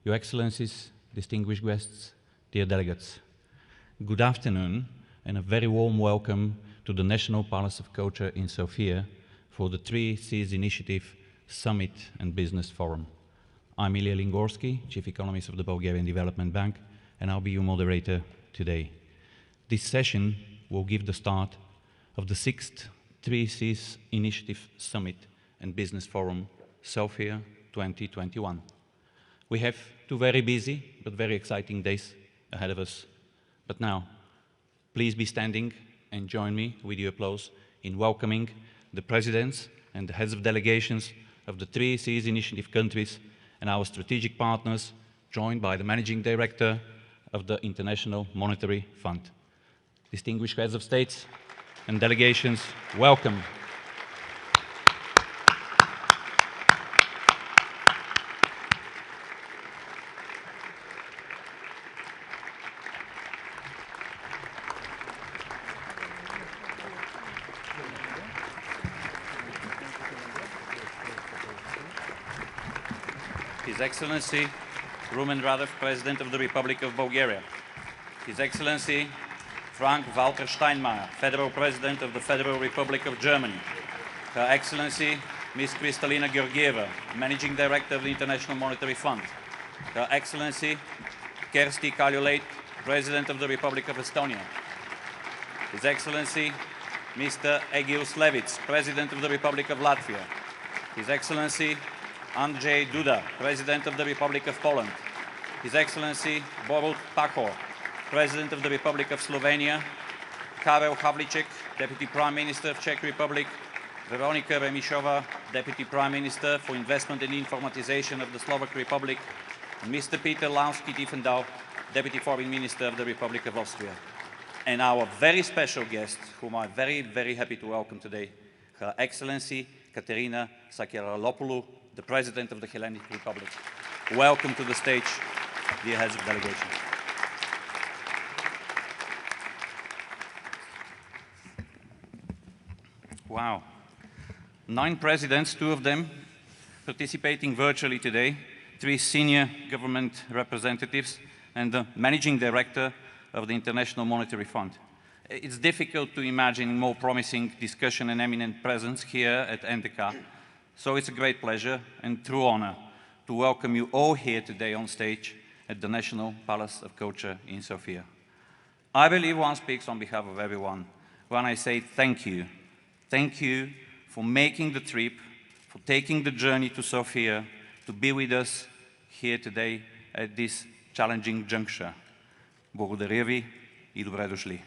Your Excellencies, distinguished guests, dear delegates, good afternoon and a very warm welcome to the National Palace of Culture in Sofia for the 3Cs Initiative Summit and Business Forum. I'm Ilya Lingorsky, Chief Economist of the Bulgarian Development Bank, and I'll be your moderator today. This session will give the start of the 6th 3Cs Initiative Summit and Business Forum, Sofia 2021. We have 2 very busy but very exciting days ahead of us. But now, please be standing and join me with your applause in welcoming the presidents and the heads of delegations of the 3Cs Initiative countries and our strategic partners, joined by the Managing Director of the International Monetary Fund. Distinguished heads of states and delegations, welcome. His Excellency Rumen Radev, President of the Republic of Bulgaria. His Excellency Frank-Walter Steinmeier, Federal President of the Federal Republic of Germany. Her Excellency Ms. Kristalina Georgieva, Managing Director of the International Monetary Fund. Her Excellency Kersti Kaljulaid, President of the Republic of Estonia. His Excellency Mr. Egils Levits, President of the Republic of Latvia. His Excellency Andrzej Duda, President of the Republic of Poland. His Excellency Borut Pahor, President of the Republic of Slovenia. Karel Havlicek, Deputy Prime Minister of Czech Republic. Veronika Remišová, Deputy Prime Minister for Investment and Informatization of the Slovak Republic. And Mr. Peter Lansky-Tiefendahl, Deputy Foreign Minister of the Republic of Austria. And our very special guest, whom I'm very, very happy to welcome today, Her Excellency Katerina Sakellaropoulou, the President of the Hellenic Republic. Welcome to the stage, dear heads of delegation. Wow. 9 presidents, 2 of them participating virtually today, 3 senior government representatives, and the Managing Director of the International Monetary Fund. It's difficult to imagine a more promising discussion and eminent presence here at NDK. So it's a great pleasure and true honor to welcome you all here today on stage at the National Palace of Culture in Sofia. I believe one speaks on behalf of everyone when I say thank you. Thank you for making the trip, for taking the journey to Sofia, to be with us here today at this challenging juncture. Благодаря ви и добре дошли.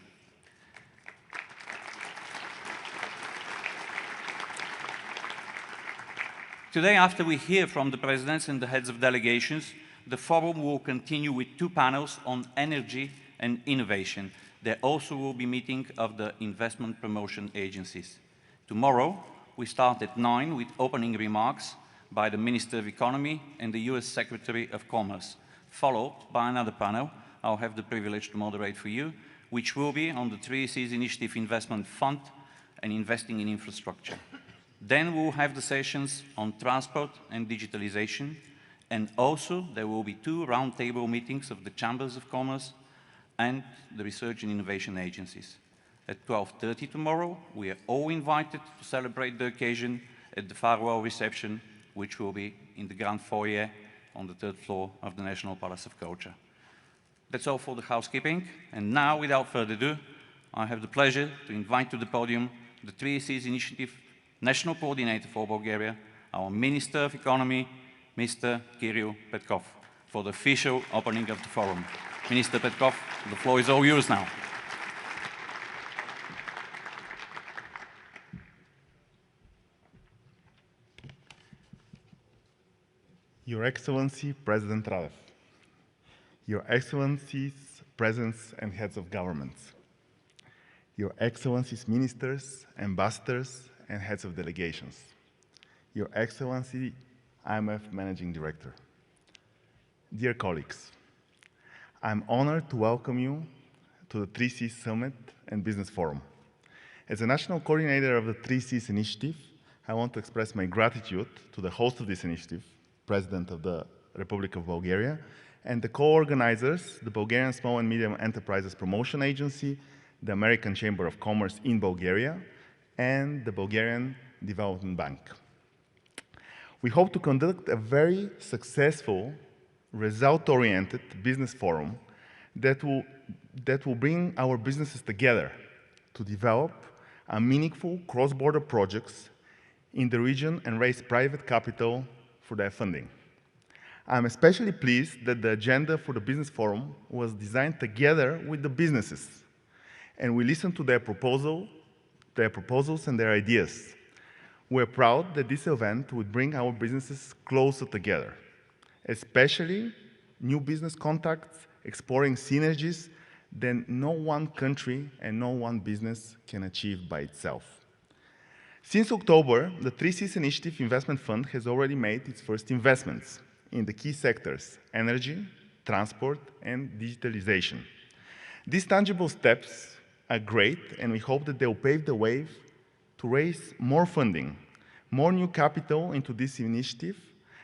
Today, after we hear from the presidents and the heads of delegations, the forum will continue with 2 panels on energy and innovation. There also will be meeting of the investment promotion agencies. Tomorrow, we start at 9 with opening remarks by the Minister of Economy and the US Secretary of Commerce, followed by another panel I'll have the privilege to moderate for you, which will be on the 3Cs Initiative Investment Fund and investing in infrastructure. Then we'll have the sessions on transport and digitalization, and also there will be 2 roundtable meetings of the Chambers of Commerce and the Research and Innovation Agencies. At 12:30 tomorrow, we are all invited to celebrate the occasion at the farewell reception, which will be in the Grand Foyer on the 3rd floor of the National Palace of Culture. That's all for the housekeeping, and now, without further ado, I have the pleasure to invite to the podium the 3Cs Initiative National Coordinator for Bulgaria, our Minister of Economy, Mr. Kirill Petkov, for the official opening of the forum. Minister Petkov, the floor is all yours now. Your Excellency, President Radev, Your Excellencies, Presidents and Heads of Governments, Your Excellencies, Ministers, Ambassadors, and Heads of Delegations, Your Excellency, IMF Managing Director, dear colleagues, I'm honored to welcome you to the 3Cs Summit and Business Forum. As a national coordinator of the 3Cs initiative, I want to express my gratitude to the host of this initiative, President of the Republic of Bulgaria, and the co-organizers, the Bulgarian Small and Medium Enterprises Promotion Agency, the American Chamber of Commerce in Bulgaria, and the Bulgarian Development Bank. We hope to conduct a very successful, result-oriented business forum that will bring our businesses together to develop meaningful cross-border projects in the region and raise private capital for their funding. I'm especially pleased that the agenda for the business forum was designed together with the businesses, and we listened to their proposals and their ideas. We're proud that this event would bring our businesses closer together, especially new business contacts, exploring synergies that no one country and no one business can achieve by itself. Since October, the 3Cs Initiative Investment Fund has already made its first investments in the key sectors: energy, transport, and digitalization. These tangible steps are great, and we hope that they will pave the way to raise more funding, more new capital into this initiative,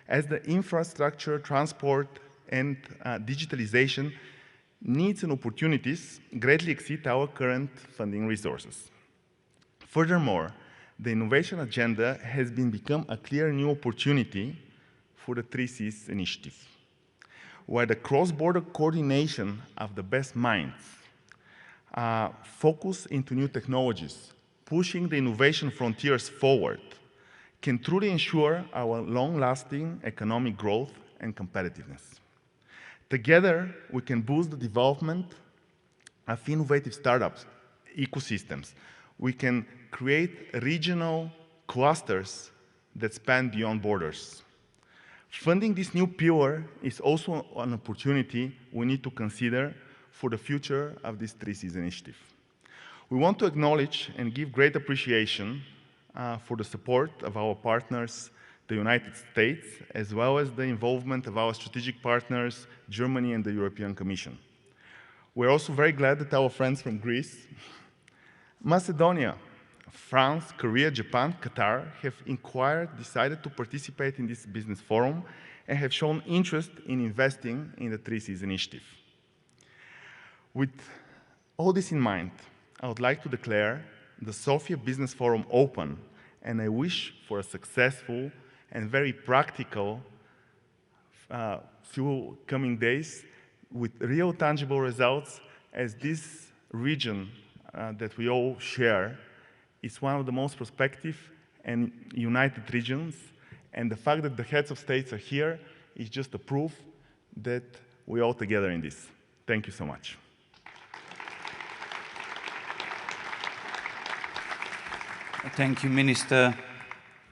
as the infrastructure, transport, and digitalization needs and opportunities greatly exceed our current funding resources. Furthermore, the innovation agenda has become a clear new opportunity for the 3Cs initiative, where the cross-border coordination of the best minds focus into new technologies, pushing the innovation frontiers forward, can truly ensure our long-lasting economic growth and competitiveness. Together, we can boost the development of innovative startups, ecosystems. We can create regional clusters that span beyond borders. Funding this new pillar is also an opportunity we need to consider for the future of this 3Cs initiative. We want to acknowledge and give great appreciation for the support of our partners, the United States, as well as the involvement of our strategic partners, Germany and the European Commission. We're also very glad that our friends from Greece, Macedonia, France, Korea, Japan, Qatar have decided to participate in this business forum and have shown interest in investing in the 3Cs initiative. With all this in mind, I would like to declare the SOFIA Business Forum open, and I wish for a successful and very practical few coming days with real tangible results, as this region that we all share is one of the most prospective and united regions, and the fact that the heads of states are here is just a proof that we're all together in this. Thank you so much. Thank you, Minister.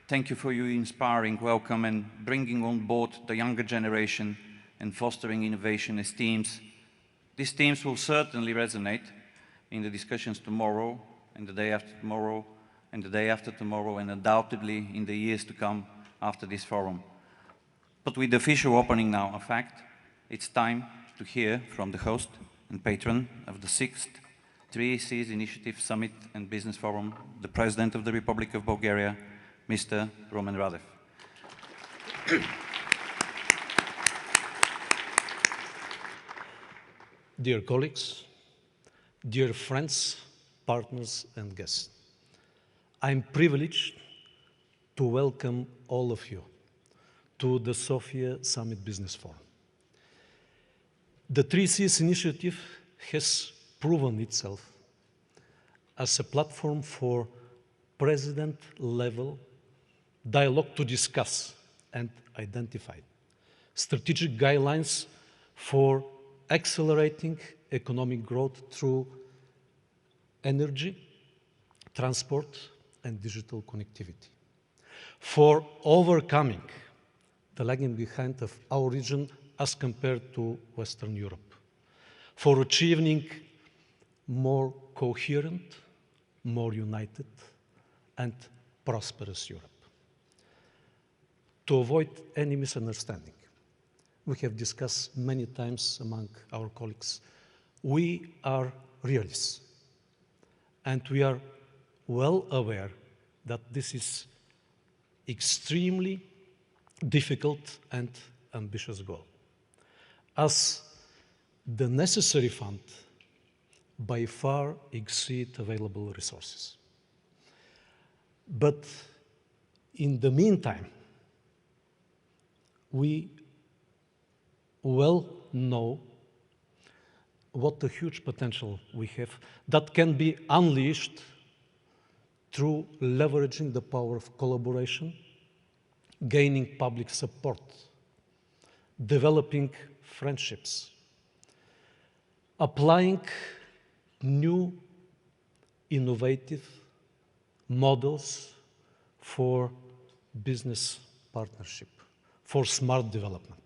Thank you for your inspiring welcome and bringing on board the younger generation and fostering innovation as themes. These themes will certainly resonate in the discussions tomorrow, and the day after tomorrow, and the day after tomorrow, and undoubtedly in the years to come after this forum. But with the official opening now, in fact, it's time to hear from the host and patron of the 6th 3Cs Initiative Summit and Business Forum, the President of the Republic of Bulgaria, Mr. Roman Radev. Dear colleagues, dear friends, partners and guests, I'm privileged to welcome all of you to the SOFIA Summit Business Forum. The 3Cs initiative has proven itself as a platform for president-level dialogue to discuss and identify strategic guidelines for accelerating economic growth through energy, transport, and digital connectivity, for overcoming the lagging behind of our region as compared to Western Europe, for achieving more coherent, more united, and prosperous Europe. To avoid any misunderstanding, we have discussed many times among our colleagues, we are realists, and we are well aware that this is extremely difficult and ambitious goal, as the necessary fund by far exceed available resources. But in the meantime, we well know what a huge potential we have that can be unleashed through leveraging the power of collaboration, gaining public support, developing friendships, applying new innovative models for business partnership, for smart development.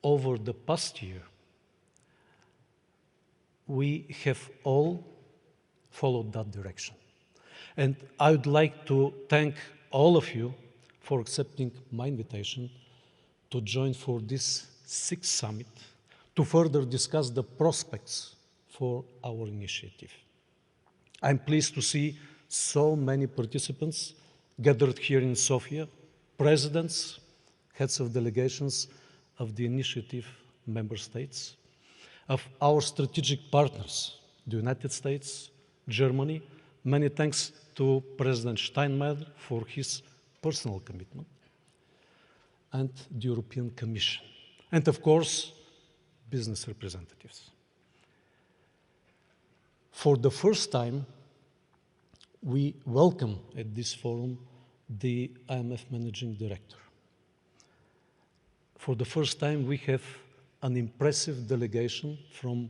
Over the past year, we have all followed that direction. And I would like to thank all of you for accepting my invitation to join for this 6th summit to further discuss the prospects for our initiative. I'm pleased to see so many participants gathered here in Sofia, presidents, heads of delegations of the initiative member states, of our strategic partners, the United States, Germany. Many thanks to President Steinmeier for his personal commitment, and the European Commission, and of course, business representatives. For the first time, we welcome at this forum the IMF Managing Director. For the first time, we have an impressive delegation from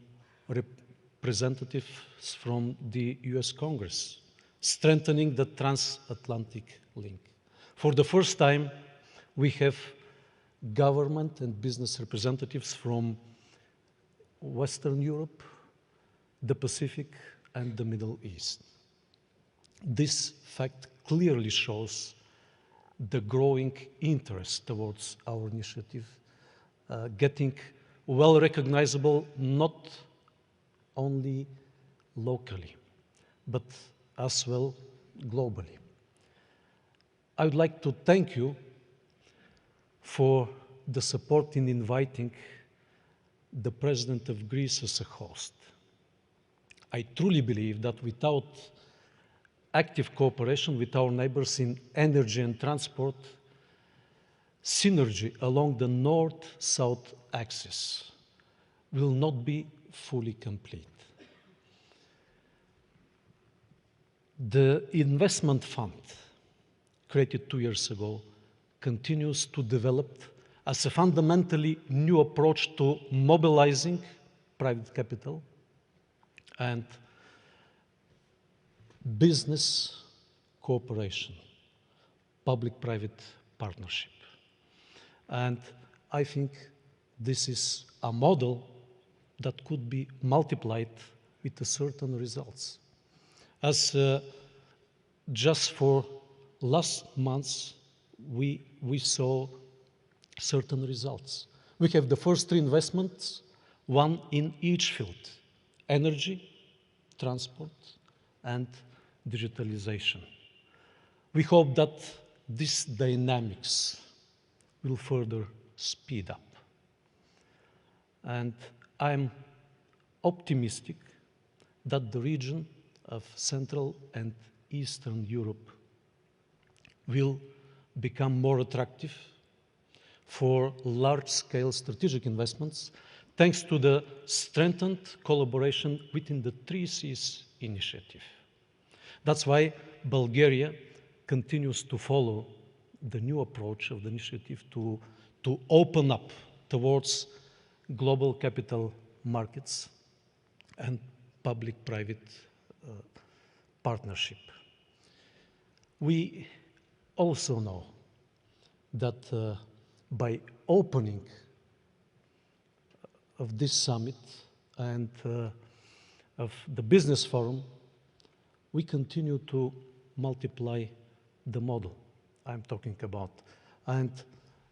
representatives from the US Congress, strengthening the transatlantic link. For the first time, we have government and business representatives from Western Europe, the Pacific, and the Middle East. This fact clearly shows the growing interest towards our initiative, getting well recognizable not only locally, but as well globally. I would like to thank you for the support in inviting the President of Greece as a host. I truly believe that without active cooperation with our neighbors in energy and transport, synergy along the north-south axis will not be fully complete. The investment fund, created 2 years ago, continues to develop as a fundamentally new approach to mobilizing private capital and business cooperation, public-private partnership. And I think this is a model that could be multiplied with certain results. As just for last months, we saw certain results. We have the first 3 investments, one in each field: energy, transport, and digitalization. We hope that these dynamics will further speed up. And I'm optimistic that the region of Central and Eastern Europe will become more attractive for large-scale strategic investments, thanks to the strengthened collaboration within the 3 Cs initiative. That's why Bulgaria continues to follow the new approach of the initiative to open up towards global capital markets and public-private partnership. We also know that by opening of this summit and of the business forum, we continue to multiply the model I'm talking about. And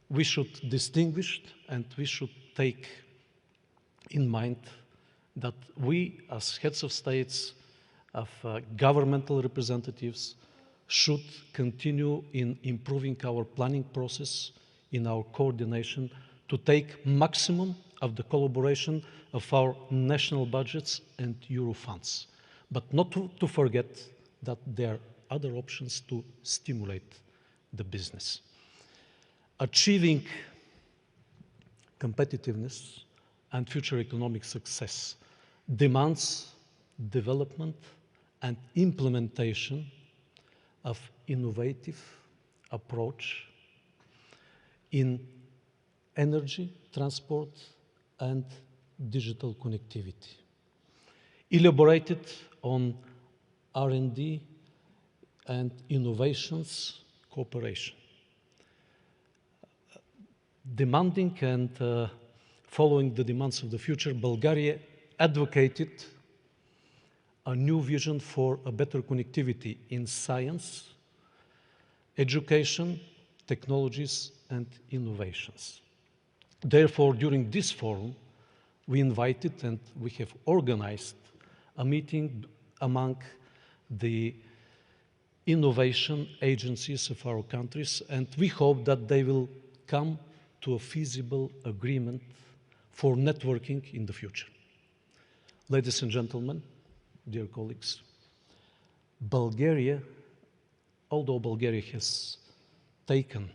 we should distinguish and we should take in mind that we, as heads of states, of governmental representatives, should continue in improving our planning process, in our coordination to take maximum of the collaboration of our national budgets and Euro funds, but not to forget that there are other options to stimulate the business. Achieving competitiveness and future economic success demands development and implementation of innovative approach in energy, transport, and digital connectivity, elaborated on R&D and innovations cooperation. Demanding and following the demands of the future, Bulgaria advocated a new vision for a better connectivity in science, education, technologies, and innovations. Therefore, during this forum, we invited and we have organized a meeting among the innovation agencies of our countries, and we hope that they will come to a feasible agreement for networking in the future. Ladies and gentlemen, dear colleagues, Bulgaria, although Bulgaria has taken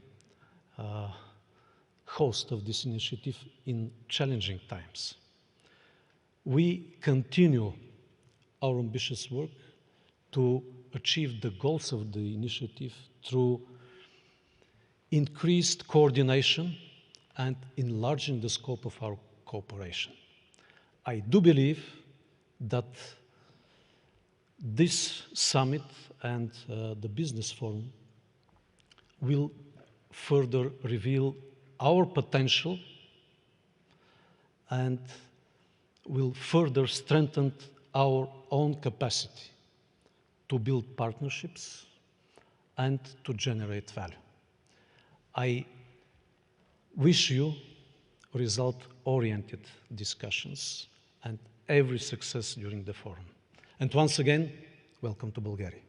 host of this initiative in challenging times, we continue our ambitious work to achieve the goals of the initiative through increased coordination and enlarging the scope of our cooperation. I do believe that this summit and the business forum will further reveal our potential and will further strengthen our own capacity to build partnerships and to generate value. I wish you result-oriented discussions and every success during the forum. And once again, welcome to Bulgaria.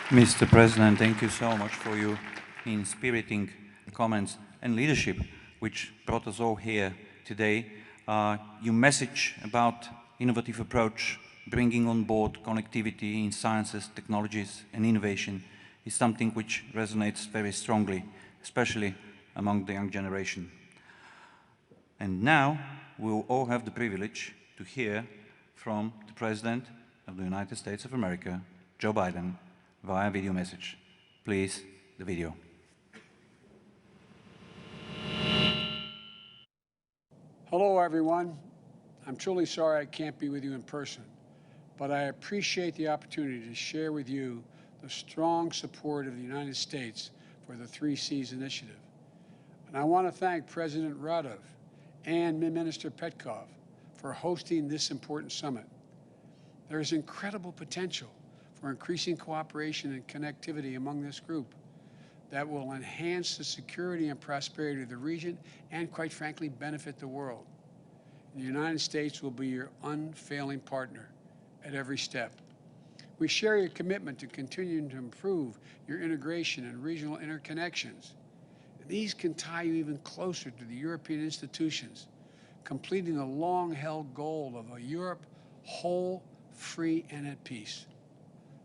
Mr. President, thank you so much for your inspiriting comments and leadership, which brought us all here today. Your message about innovative approach, bringing on board connectivity in sciences, technologies, and innovation is something which resonates very strongly, especially among the young generation. And now we'll all have the privilege to hear from the President of the United States of America, Joe Biden, via video message. Please, the video. Hello, everyone. I'm truly sorry I can't be with you in person, but I appreciate the opportunity to share with you the strong support of the United States for the 3 Cs initiative. And I want to thank President Radov and Minister Petkov for hosting this important summit. There is incredible potential for increasing cooperation and connectivity among this group that will enhance the security and prosperity of the region and, quite frankly, benefit the world. The United States will be your unfailing partner at every step. We share your commitment to continuing to improve your integration and regional interconnections. These can tie you even closer to the European institutions, completing the long-held goal of a Europe whole, free, and at peace.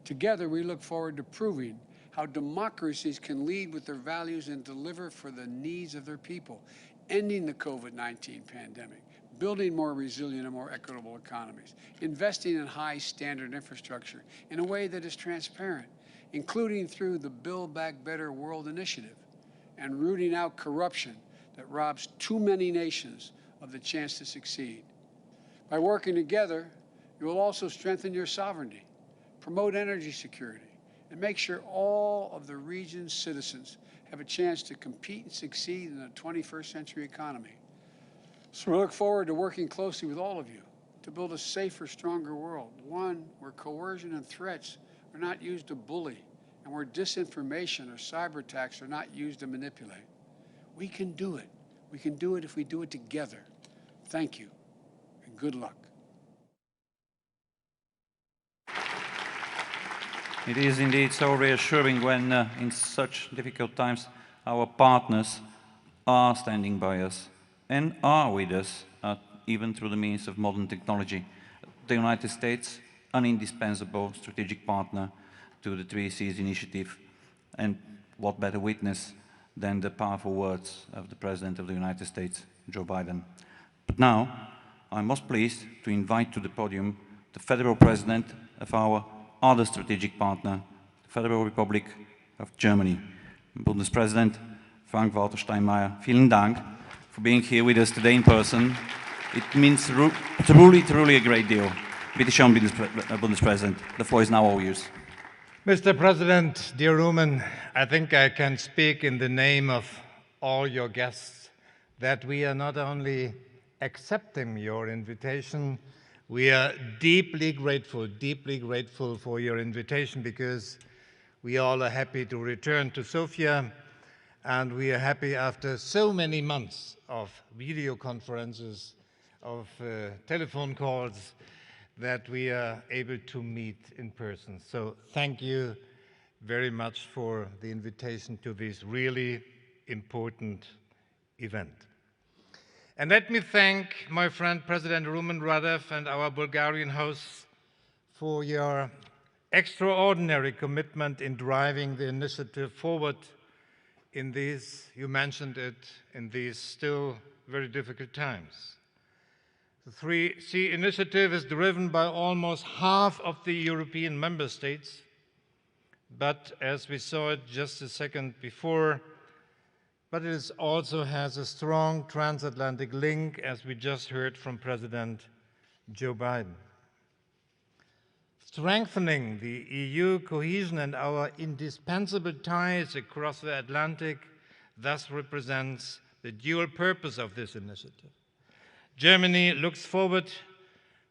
Together, we look forward to proving how democracies can lead with their values and deliver for the needs of their people, ending the COVID-19 pandemic, building more resilient and more equitable economies, investing in high-standard infrastructure in a way that is transparent, including through the Build Back Better World Initiative, and rooting out corruption that robs too many nations of the chance to succeed. By working together, you will also strengthen your sovereignty, promote energy security, and make sure all of the region's citizens have a chance to compete and succeed in a 21st century economy. So we look forward to working closely with all of you to build a safer, stronger world, one where coercion and threats are not used to bully, and where disinformation or cyber attacks are not used to manipulate. We can do it. We can do it if we do it together. Thank you, and good luck. It is indeed so reassuring when, in such difficult times, our partners are standing by us and are with us, even through the means of modern technology. The United States, an indispensable strategic partner to the Three Seas initiative, and what better witness than the powerful words of the President of the United States, Joe Biden. But now, I'm most pleased to invite to the podium the Federal President of our other strategic partner, the Federal Republic of Germany. Bundespräsident Frank-Walter Steinmeier, vielen Dank for being here with us today in person. It means truly a great deal. Bitte schön, Bundespräsident. The floor is now all yours. Mr. President, dear Rumen, I think I can speak in the name of all your guests that we are not only accepting your invitation, we are deeply grateful for your invitation, because we all are happy to return to Sofia, and we are happy after so many months of video conferences, of telephone calls, that we are able to meet in person. So thank you very much for the invitation to this really important event. And let me thank my friend President Rumen Radev and our Bulgarian hosts for your extraordinary commitment in driving the initiative forward in these, you mentioned it, in these still very difficult times. The 3C initiative is driven by almost half of the European member states, but as we saw it just a second before, but it also has a strong transatlantic link, as we just heard from President Joe Biden. Strengthening the EU cohesion and our indispensable ties across the Atlantic thus represents the dual purpose of this initiative. Germany looks forward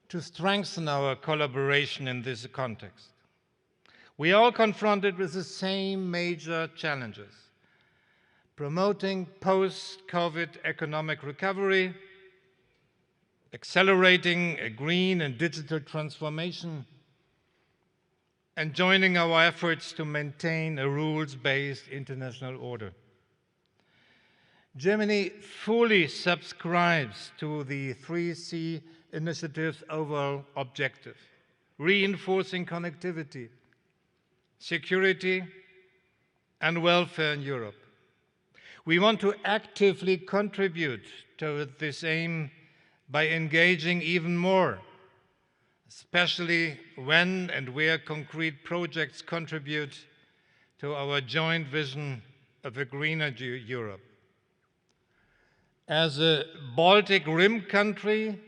to strengthen our collaboration in this context. We are all confronted with the same major challenges: promoting post-COVID economic recovery, accelerating a green and digital transformation, and joining our efforts to maintain a rules-based international order. Germany fully subscribes to the 3C initiative's overall objective: reinforcing connectivity, security, and welfare in Europe. We want to actively contribute to this aim by engaging even more, especially when and where concrete projects contribute to our joint vision of a greener Europe. As a Baltic Rim country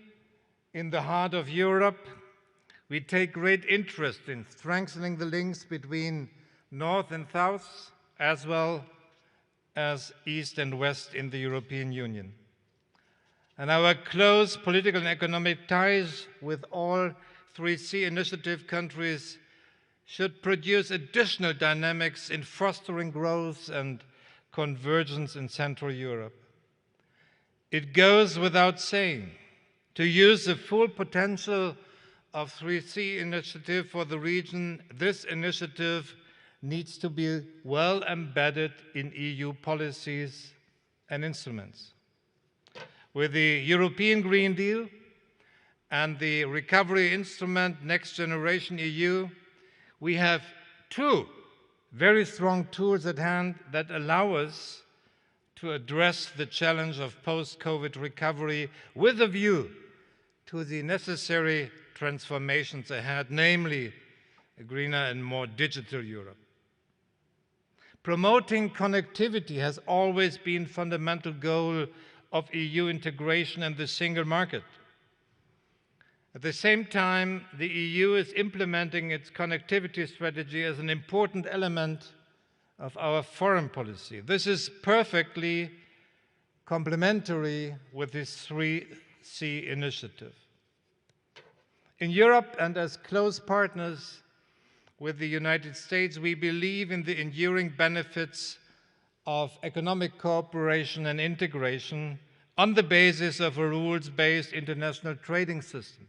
in the heart of Europe, we take great interest in strengthening the links between North and South, as well as East and West in the European Union. And our close political and economic ties with all 3C initiative countries should produce additional dynamics in fostering growth and convergence in Central Europe. It goes without saying, to use the full potential of 3C initiative for the region, this initiative needs to be well embedded in EU policies and instruments. With the European Green Deal and the Recovery Instrument Next Generation EU, we have two very strong tools at hand that allow us to address the challenge of post-COVID recovery with a view to the necessary transformations ahead, namely a greener and more digital Europe. Promoting connectivity has always been a fundamental goal of EU integration and the single market. At the same time, the EU is implementing its connectivity strategy as an important element of our foreign policy. This is perfectly complementary with this 3C initiative. In Europe, and as close partners with the United States, we believe in the enduring benefits of economic cooperation and integration on the basis of a rules-based international trading system.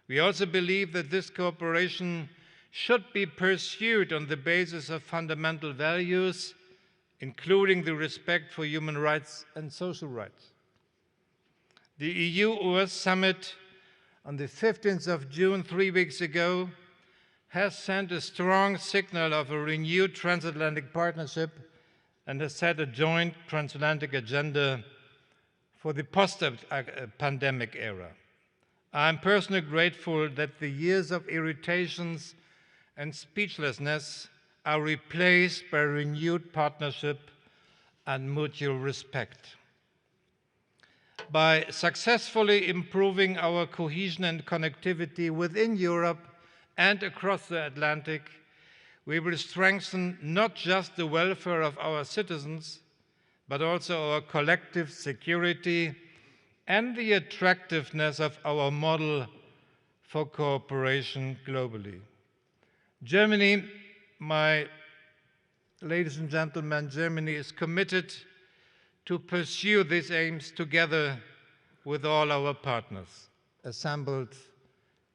We also believe that this cooperation should be pursued on the basis of fundamental values, including the respect for human rights and social rights. The EU-US summit on the 15th of June, 3 weeks ago, has sent a strong signal of a renewed transatlantic partnership and has set a joint transatlantic agenda for the post-pandemic era. I'm personally grateful that the years of irritations and speechlessness are replaced by renewed partnership and mutual respect. By successfully improving our cohesion and connectivity within Europe and across the Atlantic, we will strengthen not just the welfare of our citizens, but also our collective security and the attractiveness of our model for cooperation globally. Germany, my ladies and gentlemen, Germany is committed to pursue these aims together with all our partners assembled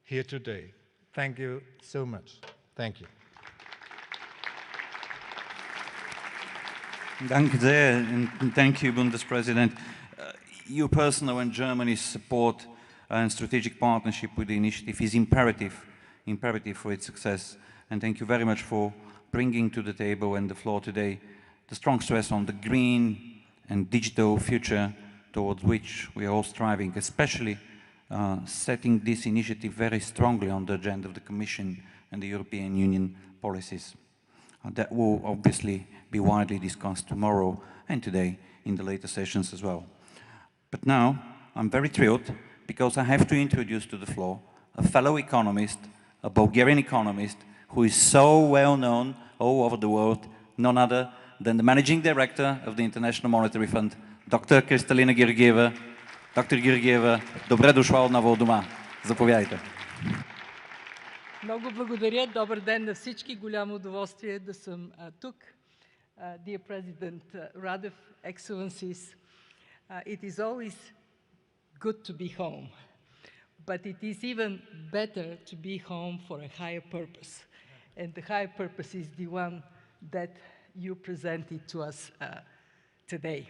here today. Thank you so much. Thank you. Danke sehr, and thank you, Bundespräsident. Your personal and Germany's support and strategic partnership with the initiative is imperative for its success. And thank you very much for bringing to the table and the floor today the strong stress on the green and digital future towards which we are all striving, especially setting this initiative very strongly on the agenda of the Commission and the European Union policies. That will obviously be widely discussed tomorrow and today in the later sessions as well. But now, I'm very thrilled because I have to introduce to the floor a fellow economist, a Bulgarian economist, who is so well known all over the world, none other than the Managing Director of the International Monetary Fund, Dr. Kristalina Georgieva. Dr. Georgieva, добре дошла отново у дома. Заповядайте. Много благодаря. Добър ден на всички. Голямо удоволствие да съм тук. Dear President Radev, Excellencies, it is always good to be home, but it is even better to be home for a higher purpose. And the higher purpose is the one that you presented to us today.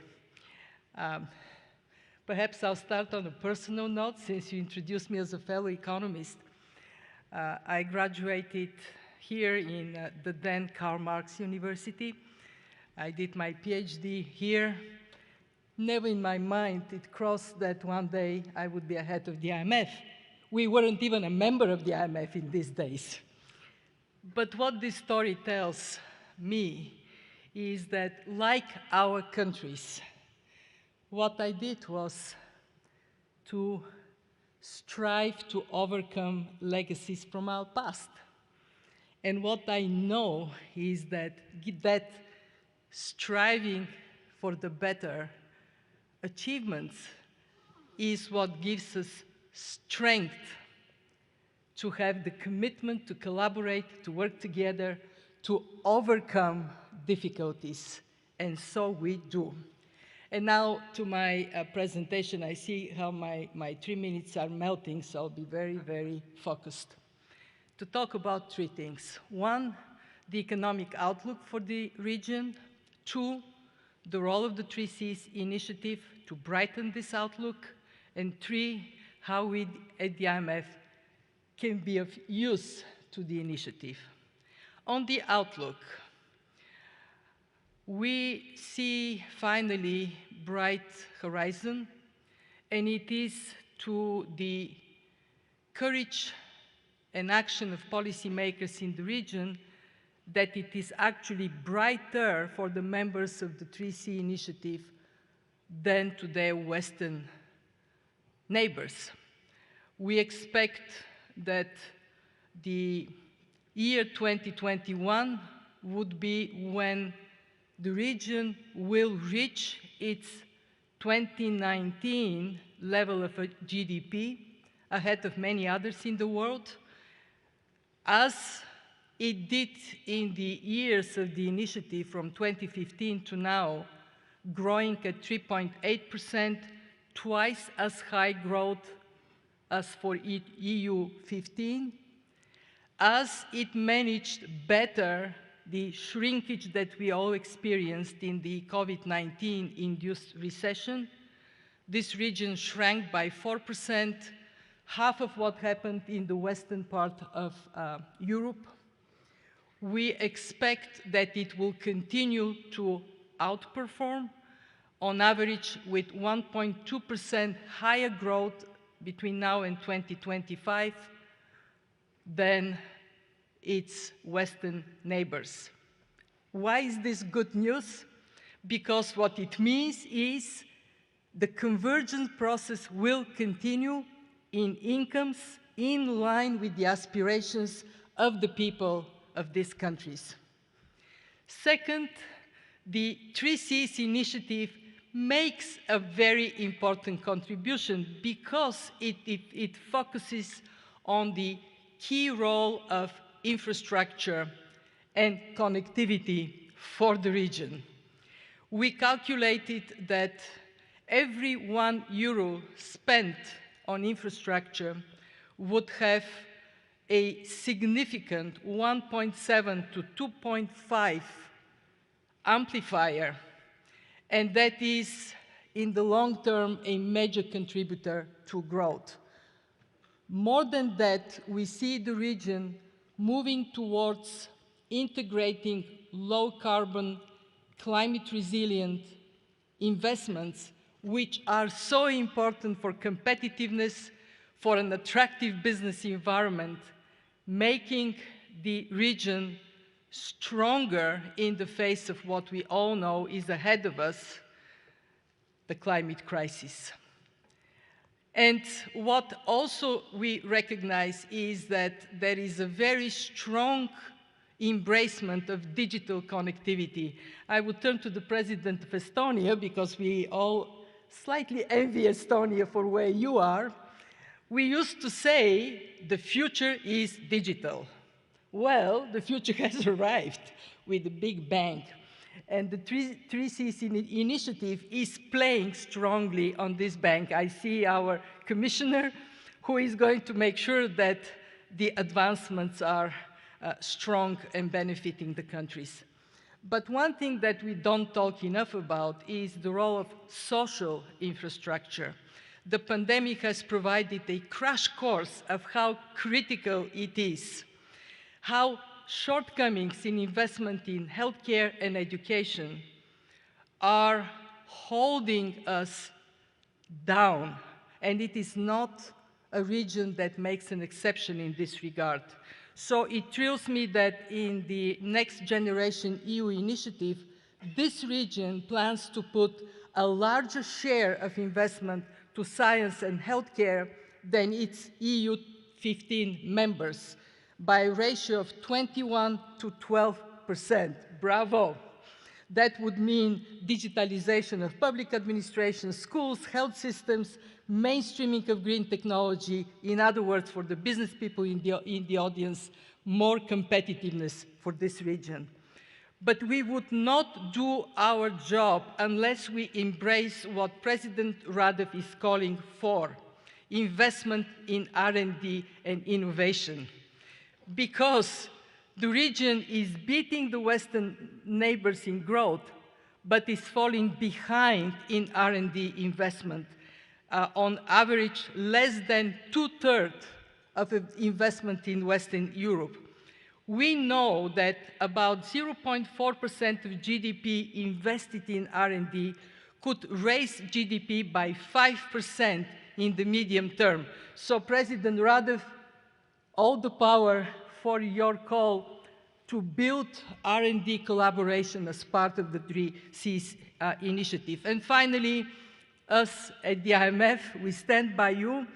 Perhaps I'll start on a personal note, since you introduced me as a fellow economist. I graduated here in the then Karl Marx University. I did my PhD here. Never in my mind it crossed that one day I would be a head of the IMF. We weren't even a member of the IMF in these days. But what this story tells me is that, like our countries, what I did was to strive to overcome legacies from our past. And what I know is that striving for the better achievements is what gives us strength to have the commitment to collaborate, to work together, to overcome difficulties. And so we do. And now to my presentation. I see how my 3 minutes are melting, so I'll be very, very focused. To talk about 3 things. 1, the economic outlook for the region. 2, the role of the 3 Cs initiative to brighten this outlook. And 3, how we at the IMF can be of use to the initiative. On the outlook, we see finally bright horizon, and it is to the courage and action of policymakers in the region that it is actually brighter for the members of the 3C initiative than to their Western neighbors. We expect that the year 2021 would be when the region will reach its 2019 level of GDP, ahead of many others in the world, as it did in the years of the initiative from 2015 to now, growing at 3.8%, twice as high growth as for EU 15, as it managed better the shrinkage that we all experienced in the COVID-19 induced recession. This region shrank by 4%, half of what happened in the western part of Europe. We expect that it will continue to outperform, on average with 1.2% higher growth between now and 2025 than its western neighbors. Why is this good news? Because what it means is the convergence process will continue in incomes in line with the aspirations of the people of these countries. Second, the 3Cs initiative makes a very important contribution because it focuses on the key role of infrastructure and connectivity for the region. We calculated that every €1 spent on infrastructure would have a significant 1.7 to 2.5 amplifier, and that is, in the long term, a major contributor to growth. More than that, we see the region moving towards integrating low-carbon, climate-resilient investments, which are so important for competitiveness, for an attractive business environment, making the region stronger in the face of what we all know is ahead of us, the climate crisis. And what also we recognize is that there is a very strong embracement of digital connectivity. I would turn to the President of Estonia because we all slightly envy Estonia for where you are. We used to say the future is digital. Well, the future has arrived with the Big Bang. And the 3Cs initiative is playing strongly on this bank. I see our commissioner who is going to make sure that the advancements are strong and benefiting the countries. But one thing that we don't talk enough about is the role of social infrastructure. The pandemic has provided a crash course of how critical it is, how shortcomings in investment in healthcare and education are holding us down, and it is not a region that makes an exception in this regard. So it thrills me that in the Next Generation EU initiative, this region plans to put a larger share of investment to science and healthcare than its EU 15 members, by a ratio of 21 to 12%. Bravo! That would mean digitalization of public administration, schools, health systems, mainstreaming of green technology. In other words, for the business people in the audience, more competitiveness for this region. But we would not do our job unless we embrace what President Radev is calling for, investment in R&D and innovation. Because the region is beating the Western neighbors in growth, but is falling behind in R&D investment. On average, less than 2/3 of investment in Western Europe. We know that about 0.4% of GDP invested in R&D could raise GDP by 5% in the medium term. So President Radev, all the power for your call to build R&D collaboration as part of the 3Cs initiative. And finally, us at the IMF, we stand by you.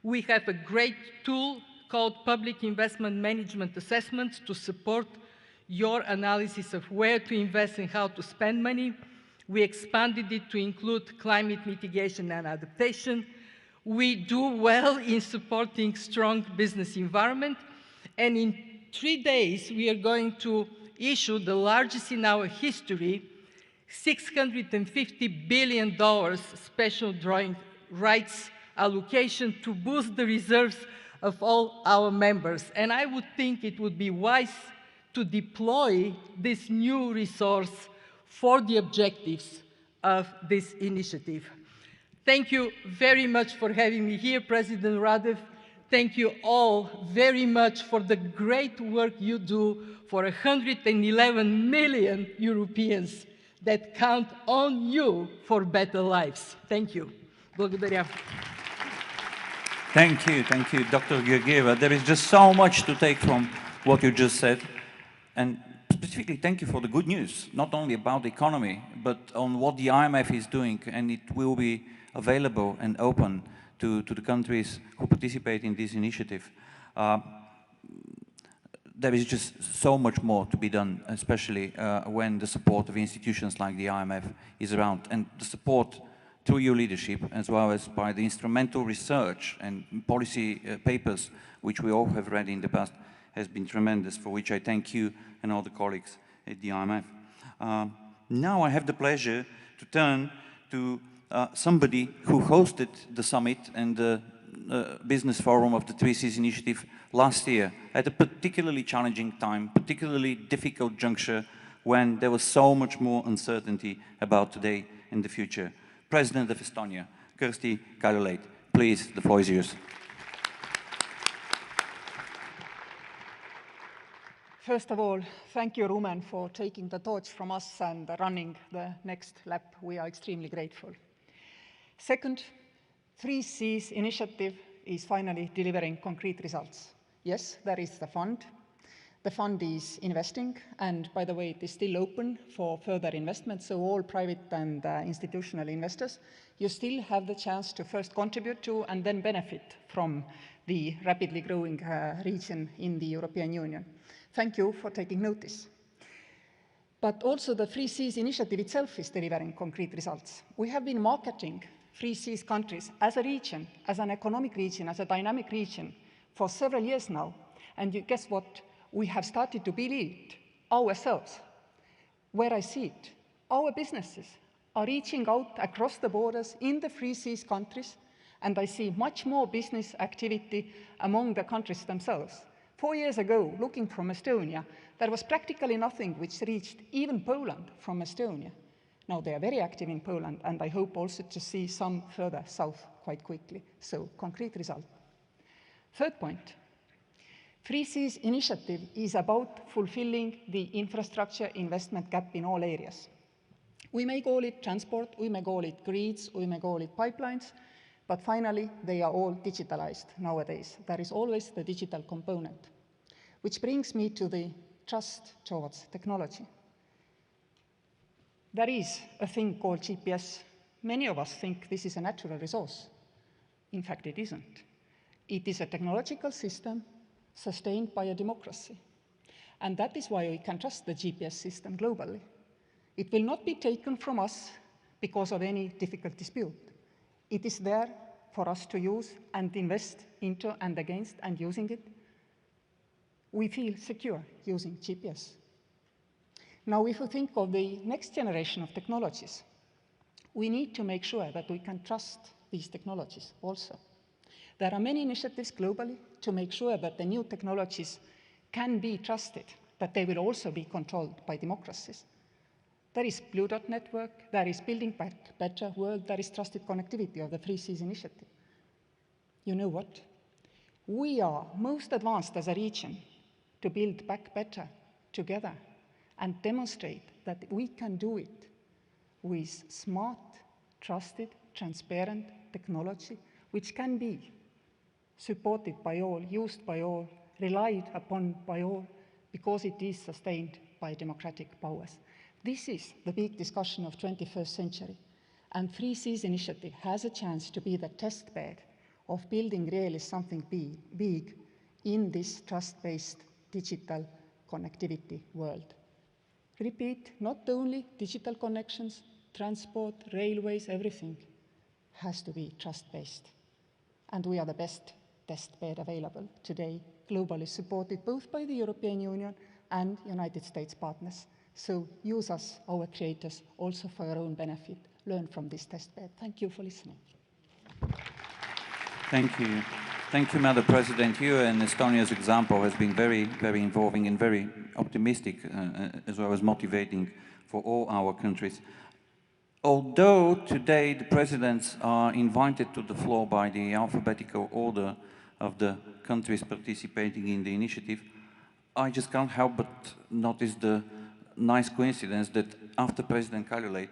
We have a great tool called Public Investment Management Assessments to support your analysis of where to invest and how to spend money. We expanded it to include climate mitigation and adaptation. We do well in supporting strong business environment. And in 3 days, we are going to issue the largest in our history, $650 billion special drawing rights allocation to boost the reserves of all our members. And I would think it would be wise to deploy this new resource for the objectives of this initiative. Thank you very much for having me here, President Radev. Thank you all very much for the great work you do for 111 million Europeans that count on you for better lives. Thank you. Благодаря. Thank you, Dr. Georgieva. There is just so much to take from what you just said. And specifically, thank you for the good news, not only about the economy, but on what the IMF is doing, and it will be available and open to the countries who participate in this initiative. There is just so much more to be done, especially when the support of institutions like the IMF is around, and the support through your leadership, as well as by the instrumental research and policy papers, which we all have read in the past, has been tremendous, for which I thank you and all the colleagues at the IMF. Now I have the pleasure to turn to somebody who hosted the summit and the business forum of the 3Cs initiative last year at a particularly challenging time, particularly difficult juncture when there was so much more uncertainty about today and the future. President of Estonia, Kersti Kaljulaid, please, the floor is yours. First of all, thank you, Rumen, for taking the torch from us and running the next lap. We are extremely grateful. Second, 3Cs initiative is finally delivering concrete results. Yes, there is the fund. The fund is investing, and by the way, it is still open for further investment, so all private and institutional investors, you still have the chance to first contribute to and then benefit from the rapidly growing region in the European Union. Thank you for taking notice. But also the 3Cs initiative itself is delivering concrete results. We have been marketing 3Cs countries as a region, as an economic region, as a dynamic region for several years now. And you guess what? We have started to believe it ourselves. Where I see it, our businesses are reaching out across the borders in the 3Cs countries, and I see much more business activity among the countries themselves. 4 years ago, looking from Estonia, there was practically nothing which reached even Poland from Estonia. Now they are very active in Poland, and I hope also to see some further south quite quickly. So, concrete result. Third point, 3Cs initiative is about fulfilling the infrastructure investment gap in all areas. We may call it transport, we may call it grids, we may call it pipelines, but finally they are all digitalized nowadays. There is always the digital component, which brings me to the trust towards technology. There is a thing called GPS. Many of us think this is a natural resource. In fact, it isn't. It is a technological system sustained by a democracy. And that is why we can trust the GPS system globally. It will not be taken from us because of any difficult dispute. It is there for us to use and invest into and against and using it. We feel secure using GPS. Now, if we think of the next generation of technologies, we need to make sure that we can trust these technologies also. There are many initiatives globally to make sure that the new technologies can be trusted, that they will also be controlled by democracies. There is Blue Dot Network, there is Building Back Better World, there is Trusted Connectivity of the 3Cs initiative. You know what? We are most advanced as a region to build back better together and demonstrate that we can do it with smart, trusted, transparent technology, which can be supported by all, used by all, relied upon by all, because it is sustained by democratic powers. This is the big discussion of 21st century, and 3Cs initiative has a chance to be the test bed of building really something big in this trust-based digital connectivity world. Repeat, not only digital connections, transport, railways, everything has to be trust-based. And we are the best test bed available today, globally supported both by the European Union and United States partners. So use us, our creators, also for your own benefit. Learn from this test bed. Thank you for listening. Thank you. Thank you, Madam President. You and Estonia's example has been very, very involving and very optimistic, as well as motivating for all our countries. Although today the presidents are invited to the floor by the alphabetical order of the countries participating in the initiative, I just can't help but notice the nice coincidence that after President Kaljulaid,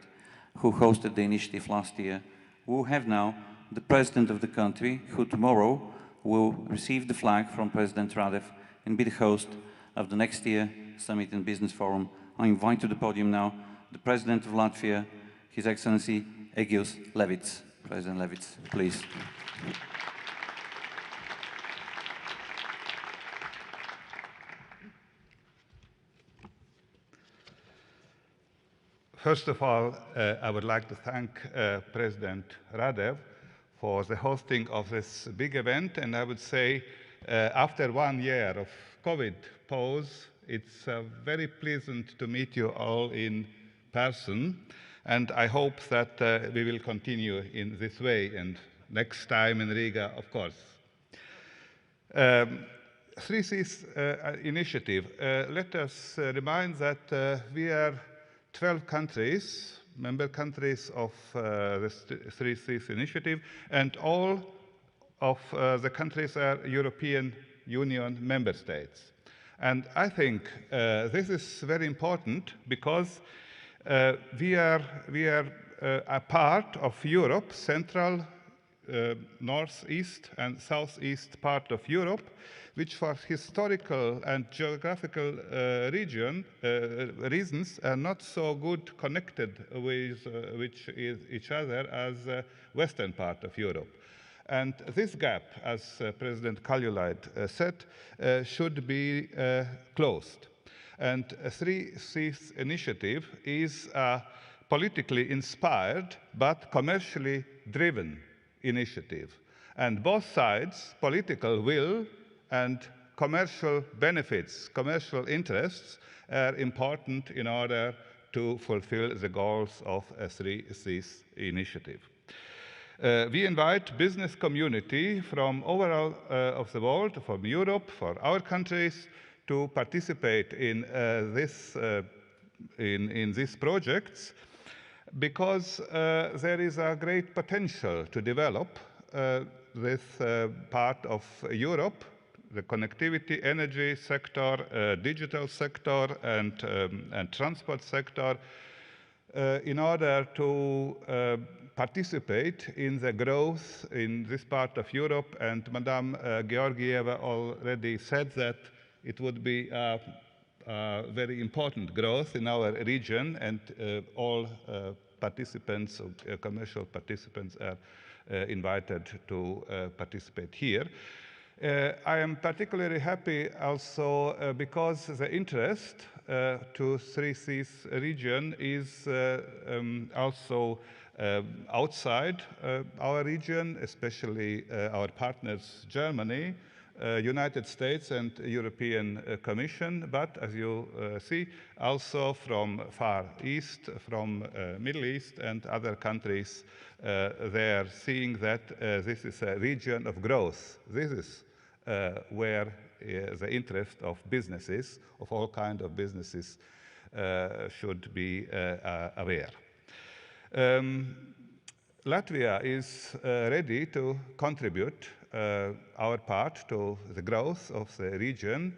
who hosted the initiative last year, we'll have now the president of the country, who tomorrow will receive the flag from President Radev and be the host of the next year Summit and Business Forum. I invite to the podium now the President of Latvia, His Excellency Egils Levits. President Levits, please. First of all, I would like to thank President Radev for the hosting of this big event. And I would say, after 1 year of COVID pause, it's very pleasant to meet you all in person. And I hope that we will continue in this way, and next time in Riga, of course. 3Cs initiative. Let us remind that we are 12 countries, member countries of the 3Cs initiative, and all of the countries are European Union member states. And I think this is very important because we are a part of Europe, central, northeast and southeast part of Europe, which for historical and geographical reasons are not so good connected with each other as the western part of Europe. And this gap, as President Kaljulaid said, should be closed. And a 3Cs initiative is a politically inspired but commercially driven initiative. And both sides, political will and commercial benefits, commercial interests, are important in order to fulfill the goals of a 3Cs initiative. We invite business community from overall of the world, from Europe, for our countries, to participate in these projects, because there is a great potential to develop this part of Europe, the connectivity, energy sector, digital sector, and transport sector, in order to participate in the growth in this part of Europe. And Madame Georgieva already said that it would be a very important growth in our region, and all participants, commercial participants, are invited to participate here. I am particularly happy also because the interest to 3Cs region is also outside our region, especially our partners Germany, United States and European Commission, but as you see, also from Far East, from Middle East and other countries. They are seeing that this is a region of growth. This is where the interest of businesses, of all kinds of businesses, should be aware. Latvia is ready to contribute our part to the growth of the region,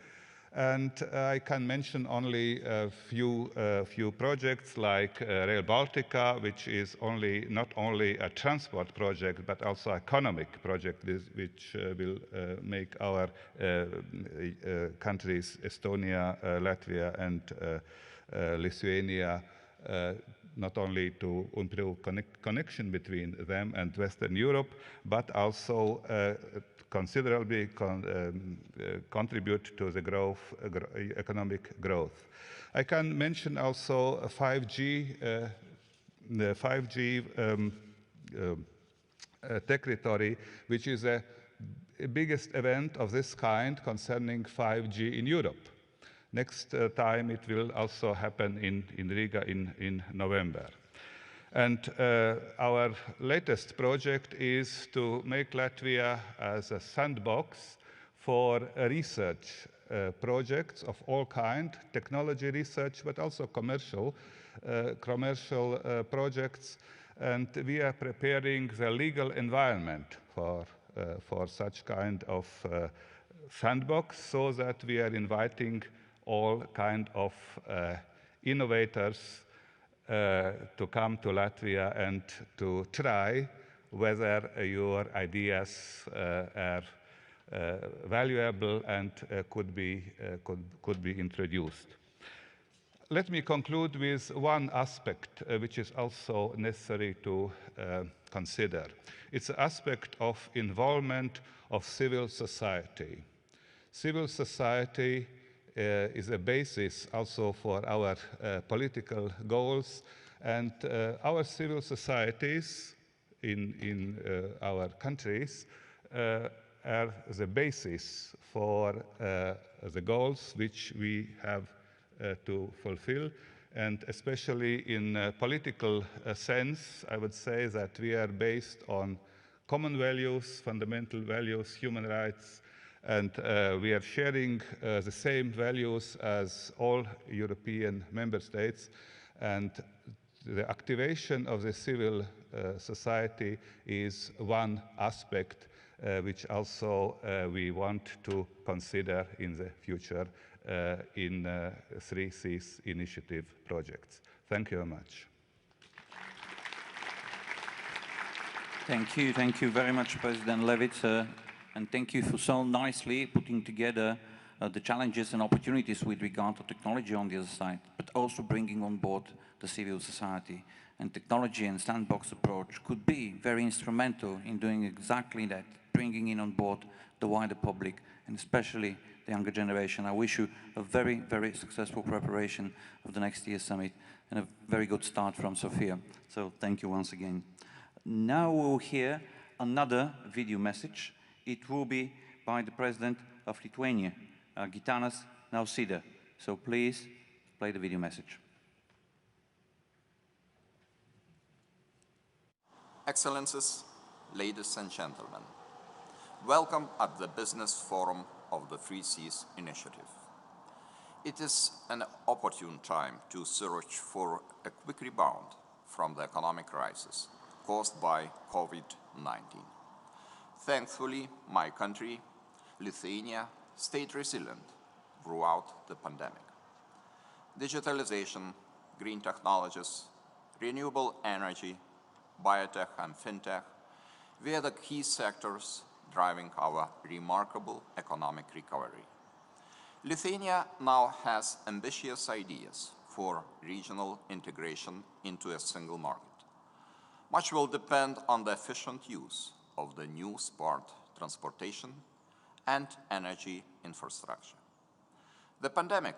and I can mention only a few projects like Rail Baltica, which is not only a transport project but also economic project, which will make our countries Estonia, Latvia, and Lithuania not only to improve connection between them and Western Europe, but also considerably contribute to the growth, economic growth. I can mention also 5G, the 5G territory, which is the biggest event of this kind concerning 5G in Europe. Next time it will also happen in Riga in November. And our latest project is to make Latvia as a sandbox for research projects of all kinds, technology research, but also commercial projects. And we are preparing the legal environment for such kind of sandbox, so that we are inviting all kind of innovators to come to Latvia and to try whether your ideas are valuable and could be introduced. Let me conclude with one aspect which is also necessary to consider. It's the aspect of involvement of civil society. Civil society is a basis also for our political goals, and our civil societies in our countries are the basis for the goals which we have to fulfill. And especially in political sense, I would say that we are based on common values, fundamental values, human rights, and we are sharing the same values as all European member states. And the activation of the civil society is one aspect which also we want to consider in the future in 3Cs initiative projects. Thank you very much. Thank you very much, President Levits, and thank you for so nicely putting together the challenges and opportunities with regard to technology on the other side, but also bringing on board the civil society. And technology and sandbox approach could be very instrumental in doing exactly that, bringing in on board the wider public, and especially the younger generation. I wish you a very, very successful preparation of the next year's summit and a very good start from Sofia. So thank you once again. Now we'll hear another video message. It will be by the President of Lithuania, Gitanas Nausėda. So please play the video message. Excellencies, ladies and gentlemen, welcome at the Business Forum of the 3Cs Initiative. It is an opportune time to search for a quick rebound from the economic crisis caused by COVID-19. Thankfully, my country, Lithuania, stayed resilient throughout the pandemic. Digitalization, green technologies, renewable energy, biotech and fintech were the key sectors driving our remarkable economic recovery. Lithuania now has ambitious ideas for regional integration into a single market. Much will depend on the efficient use of the new smart transportation and energy infrastructure. The pandemic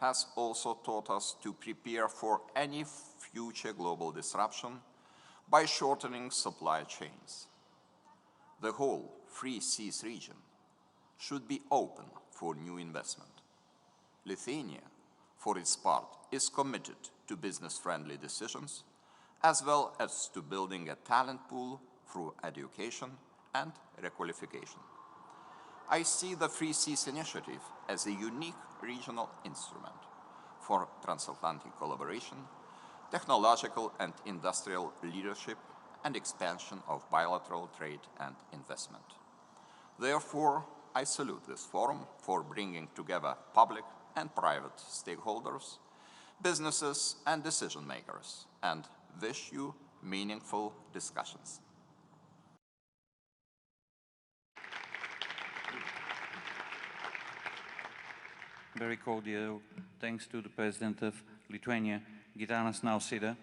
has also taught us to prepare for any future global disruption by shortening supply chains. The whole 3Cs region should be open for new investment. Lithuania, for its part, is committed to business-friendly decisions, as well as to building a talent pool through education and requalification. I see the 3Cs initiative as a unique regional instrument for transatlantic collaboration, technological and industrial leadership, and expansion of bilateral trade and investment. Therefore, I salute this forum for bringing together public and private stakeholders, businesses and decision makers, and wish you meaningful discussions. Very cordial thanks to the President of Lithuania, Gitanas Nausėda.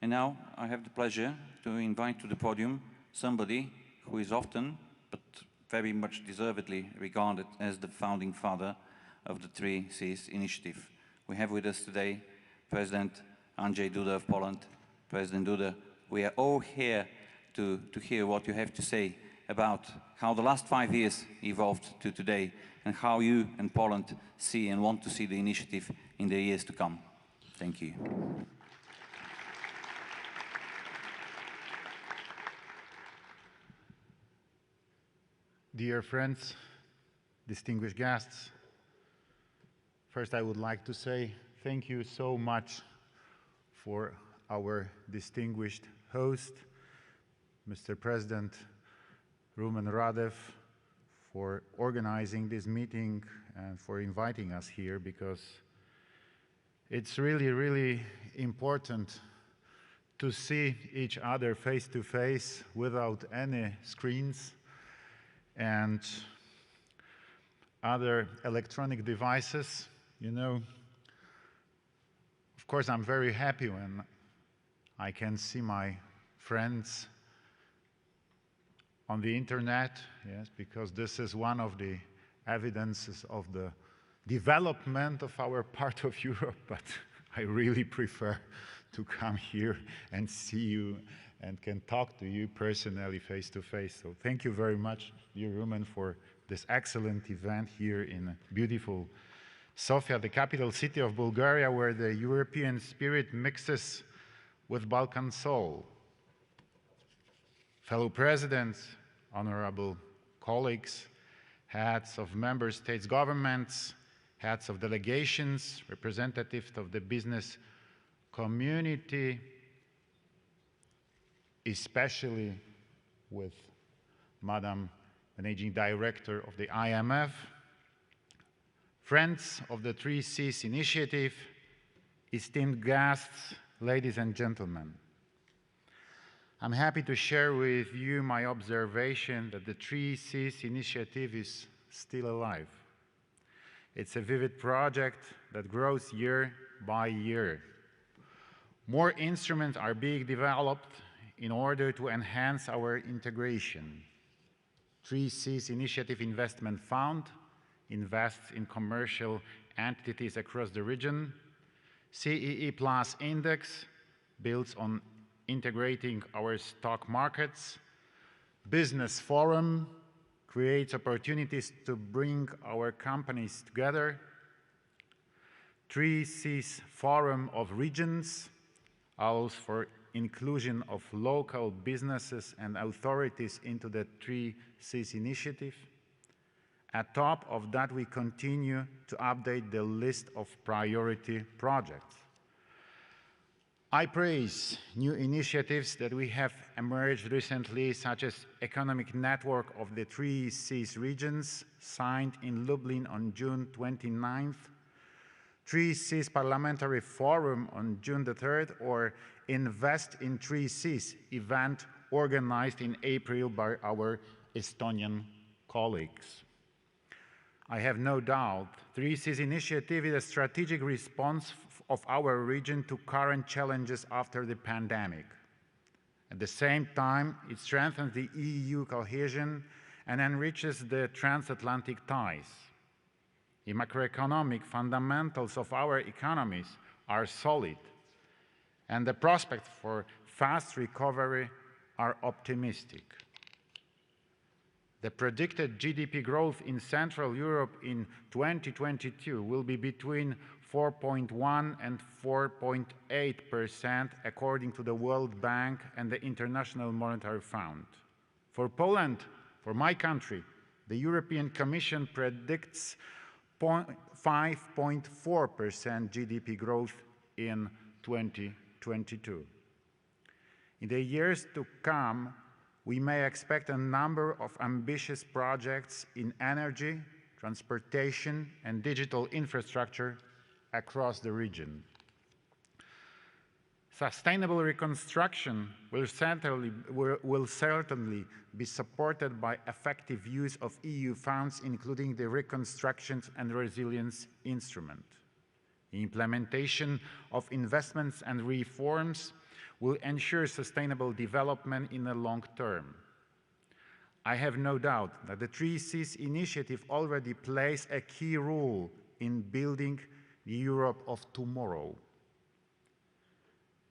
And now I have the pleasure to invite to the podium somebody who is often, but very much deservedly, regarded as the founding father of the 3Cs initiative. We have with us today President Andrzej Duda of Poland. President Duda, we are all here to hear what you have to say about how the last 5 years evolved to today and how you and Poland see and want to see the initiative in the years to come. Thank you. dear friends, distinguished guests, first I would like to say thank you so much for our distinguished host, Mr. President Rumen Radev, for organizing this meeting and for inviting us here, because it's really, really important to see each other face to face without any screens and other electronic devices. You know, of course, I'm very happy when I can see my friends on the internet, yes, because this is one of the evidences of the development of our part of Europe, but I really prefer to come here and see you and can talk to you personally face to face. So thank you very much, dear Rumen, for this excellent event here in beautiful Sofia, the capital city of Bulgaria, where the European spirit mixes with Balkan soul. Fellow presidents, honorable colleagues, heads of member states' governments, heads of delegations, representatives of the business community, especially with Madam Managing Director of the IMF, friends of the 3 Cs initiative, esteemed guests, ladies and gentlemen. I'm happy to share with you my observation that the 3 Cs initiative is still alive. It's a vivid project that grows year by year. More instruments are being developed in order to enhance our integration. 3 Cs Initiative Investment Fund invests in commercial entities across the region. CEE Plus Index builds on integrating our stock markets. Business Forum creates opportunities to bring our companies together. 3 Cs Forum of Regions allows for inclusion of local businesses and authorities into the 3 Cs initiative. At top of that, we continue to update the list of priority projects. I praise new initiatives that we have emerged recently, such as Economic Network of the 3 Cs regions, signed in Lublin on June 29th, 3 Cs Parliamentary Forum on June the 3rd, or Invest in 3 Cs event organized in April by our Estonian colleagues. I have no doubt 3 Cs initiative is a strategic response of our region to current challenges after the pandemic. At the same time, it strengthens the EU cohesion and enriches the transatlantic ties. The macroeconomic fundamentals of our economies are solid, and the prospects for fast recovery are optimistic. The predicted GDP growth in Central Europe in 2022 will be between 4.1 and 4.8%, according to the World Bank and the International Monetary Fund. For Poland, for my country, the European Commission predicts 5.4% GDP growth in 2022. In the years to come, we may expect a number of ambitious projects in energy, transportation, and digital infrastructure across the region. Sustainable reconstruction will certainly be supported by effective use of EU funds, including the Reconstruction and Resilience Instrument. The implementation of investments and reforms will ensure sustainable development in the long term. I have no doubt that the 3 Cs initiative already plays a key role in building the Europe of tomorrow.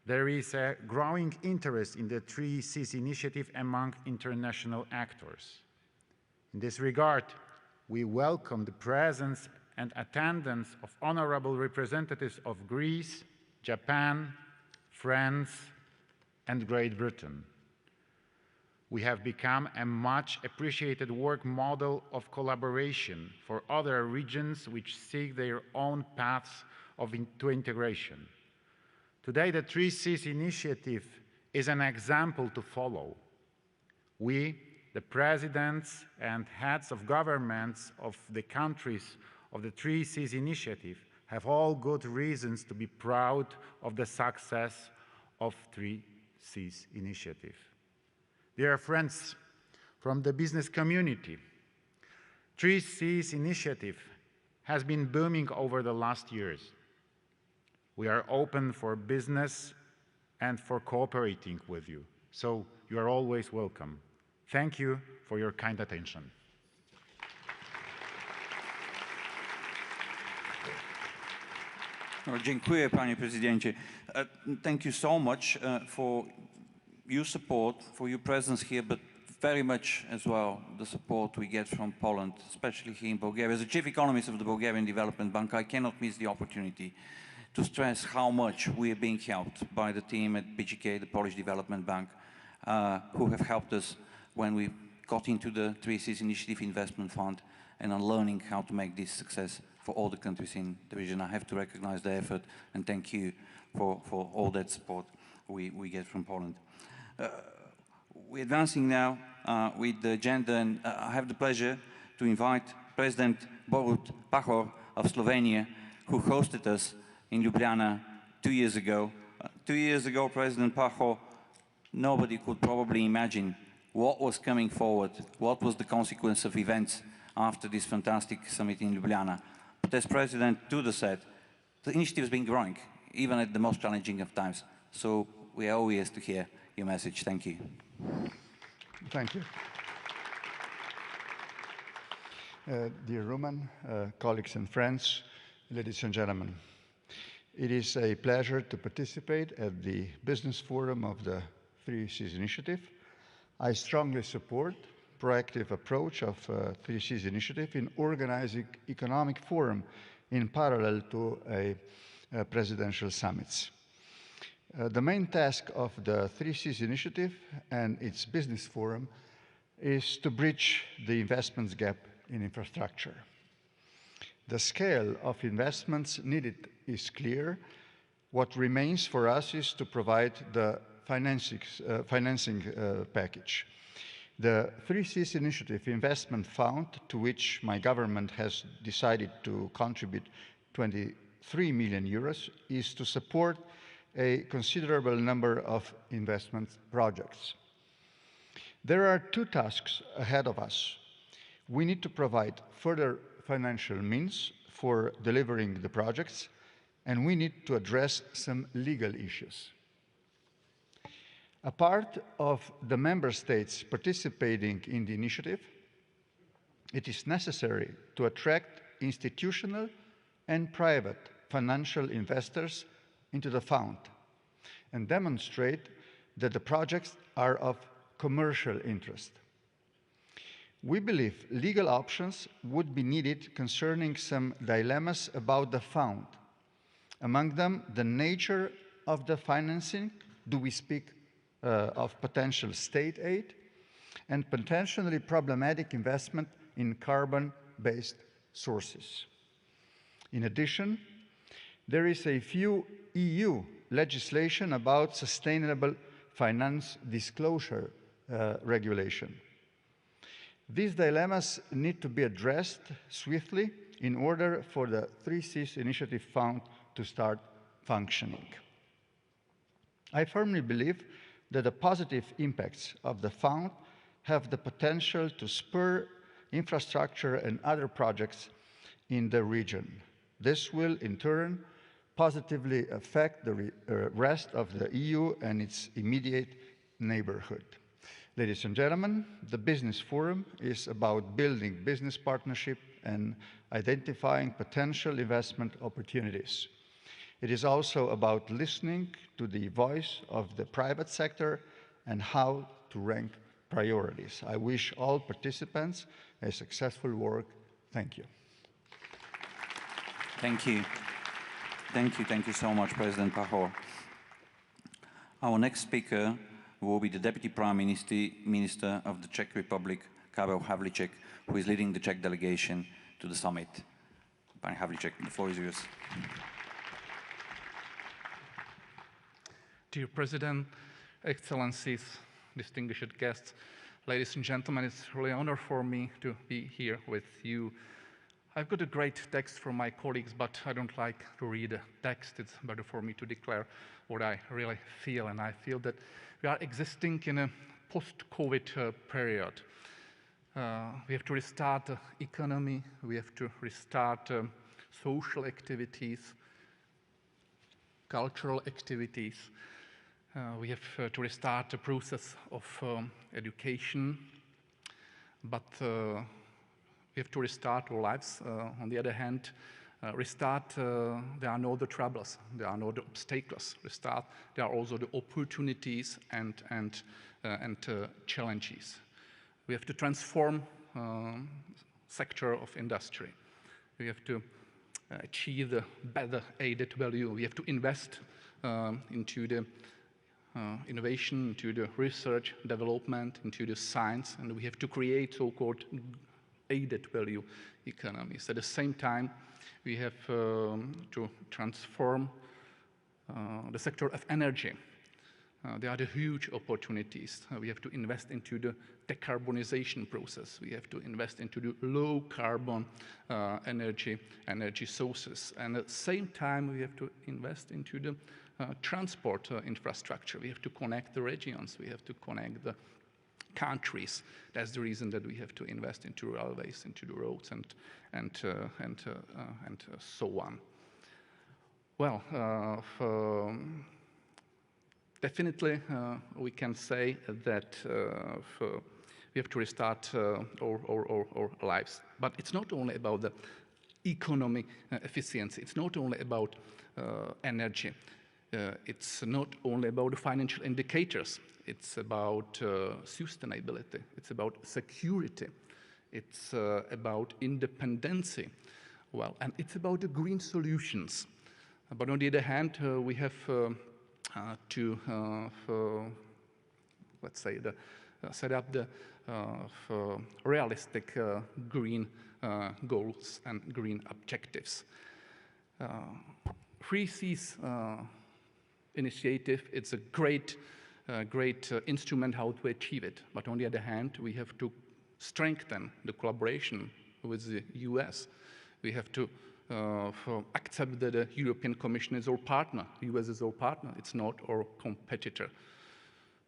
There is a growing interest in the 3 Cs initiative among international actors. In this regard, we welcome the presence and attendance of honorable representatives of Greece, Japan, France, and Great Britain. We have become a much appreciated work model of collaboration for other regions which seek their own paths to integration. Today, the 3Cs initiative is an example to follow. We, the presidents and heads of governments of the countries of the 3Cs initiative, have all good reasons to be proud of the success of 3Cs initiative. Dear friends from the business community, 3Cs initiative has been booming over the last years. We are open for business and for cooperating with you, so you are always welcome. Thank you for your kind attention. Dziękuję, panie prezydencie. Thank you so much for your support, for your presence here, but very much as well the support we get from Poland, especially here in Bulgaria. As the chief economist of the Bulgarian Development Bank, I cannot miss the opportunity to stress how much we are being helped by the team at BGK, the Polish Development Bank, who have helped us when we got into the 3Cs Initiative Investment Fund and on learning how to make this success for all the countries in the region. I have to recognize the effort and thank you for all that support we get from Poland. We're advancing now with the agenda, and I have the pleasure to invite President Borut Pahor of Slovenia, who hosted us in Ljubljana 2 years ago. 2 years ago, President Pahor, nobody could probably imagine what was coming forward, what was the consequence of events after this fantastic summit in Ljubljana. But as President Duda said, the initiative has been growing, even at the most challenging of times. So we are all ears to hear your message. Thank you. Thank you. Dear Roman, colleagues and friends, ladies and gentlemen, it is a pleasure to participate at the business forum of the 3Cs initiative. I strongly support proactive approach of 3Cs initiative in organizing economic forum in parallel to a presidential summits. The main task of the 3Cs initiative and its business forum is to bridge the investments gap in infrastructure. The scale of investments needed is clear. What remains for us is to provide the financing package. The 3Cs Initiative Investment Fund, to which my government has decided to contribute 23 million euros, is to support a considerable number of investment projects. There are two tasks ahead of us. We need to provide further financial means for delivering the projects, and we need to address some legal issues. A part of the member states participating in the initiative, it is necessary to attract institutional and private financial investors into the fund and demonstrate that the projects are of commercial interest. We believe legal options would be needed concerning some dilemmas about the fund. Among them, the nature of the financing. Do we speak of potential state aid and potentially problematic investment in carbon-based sources? In addition, there is a few EU legislation about sustainable finance disclosure regulation. These dilemmas need to be addressed swiftly in order for the 3Cs Initiative Fund to start functioning. I firmly believe that the positive impacts of the fund have the potential to spur infrastructure and other projects in the region. This will, in turn, positively affect the rest of the EU and its immediate neighborhood. Ladies and gentlemen, the Business Forum is about building business partnership and identifying potential investment opportunities. It is also about listening to the voice of the private sector and how to rank priorities. I wish all participants a successful work. Thank you. Thank you. Thank you so much, President Pahor. Our next speaker who will be the Deputy Prime Minister of the Czech Republic, Karel Havlíček, who is leading the Czech delegation to the summit. Pan Havlíček, the floor is yours. Dear President, Excellencies, distinguished guests, ladies and gentlemen, it's really an honor for me to be here with you. I've got a great text from my colleagues, but I don't like to read a text. It's better for me to declare what I really feel, and I feel that we are existing in a post-COVID period. We have to restart the economy, we have to restart social activities, cultural activities. We have to restart the process of education, but we have to restart our lives. On the other hand, there are no other troubles, there are no other obstacles. Restart, there are also the opportunities and challenges. We have to transform sector of industry. We have to achieve the better added value. We have to invest into the innovation, into the research, development, into the science, and we have to create so-called added value economies. At the same time, we have to transform the sector of energy. There are the huge opportunities. We have to invest into the decarbonization process. We have to invest into the low carbon energy sources. And at the same time, we have to invest into the transport infrastructure. We have to connect the regions. We have to connect the countries. That's the reason that we have to invest into railways, into the roads, and so on. Well, definitely we can say that we have to restart our lives. But it's not only about the economic efficiency. It's not only about energy. It's not only about the financial indicators. It's about sustainability. It's about security. It's about independency. Well, and it's about the green solutions. But on the other hand, we have to, let's say, set up the realistic green goals and green objectives. 3Cs initiative, it's a great instrument how to achieve it. But on the other hand, we have to strengthen the collaboration with the US. We have to accept that the European Commission is our partner. The US is our partner. It's not our competitor.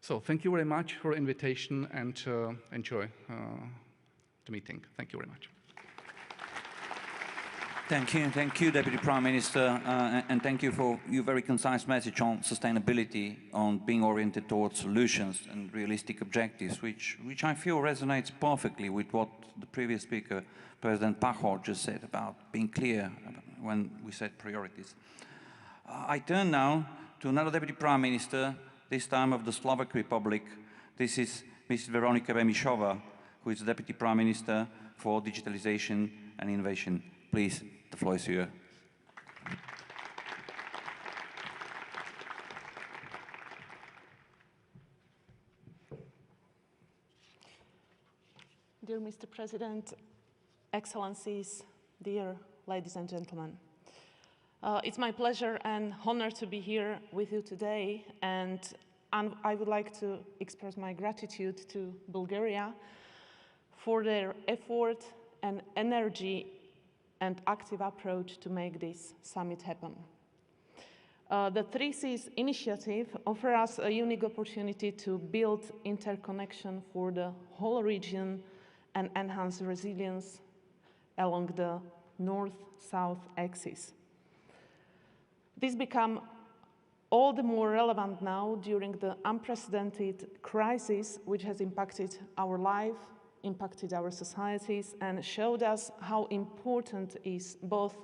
So thank you very much for the invitation, and enjoy the meeting. Thank you very much. Thank you, Deputy Prime Minister, and thank you for your very concise message on sustainability, on being oriented towards solutions and realistic objectives, which I feel resonates perfectly with what the previous speaker, President Pachor, just said about being clear when we set priorities. I turn now to another Deputy Prime Minister, this time of the Slovak Republic. This is Ms. Veronika Remišová, who is the Deputy Prime Minister for Digitalization and Innovation. Please, the floor is yours. Dear Mr. President, Excellencies, dear ladies and gentlemen. It's my pleasure and honor to be here with you today, and I would like to express my gratitude to Bulgaria for their effort and energy and active approach to make this summit happen. The 3Cs initiative offers us a unique opportunity to build interconnection for the whole region and enhance resilience along the north-south axis. This becomes all the more relevant now during the unprecedented crisis which has impacted our life, impacted our societies, and showed us how important is both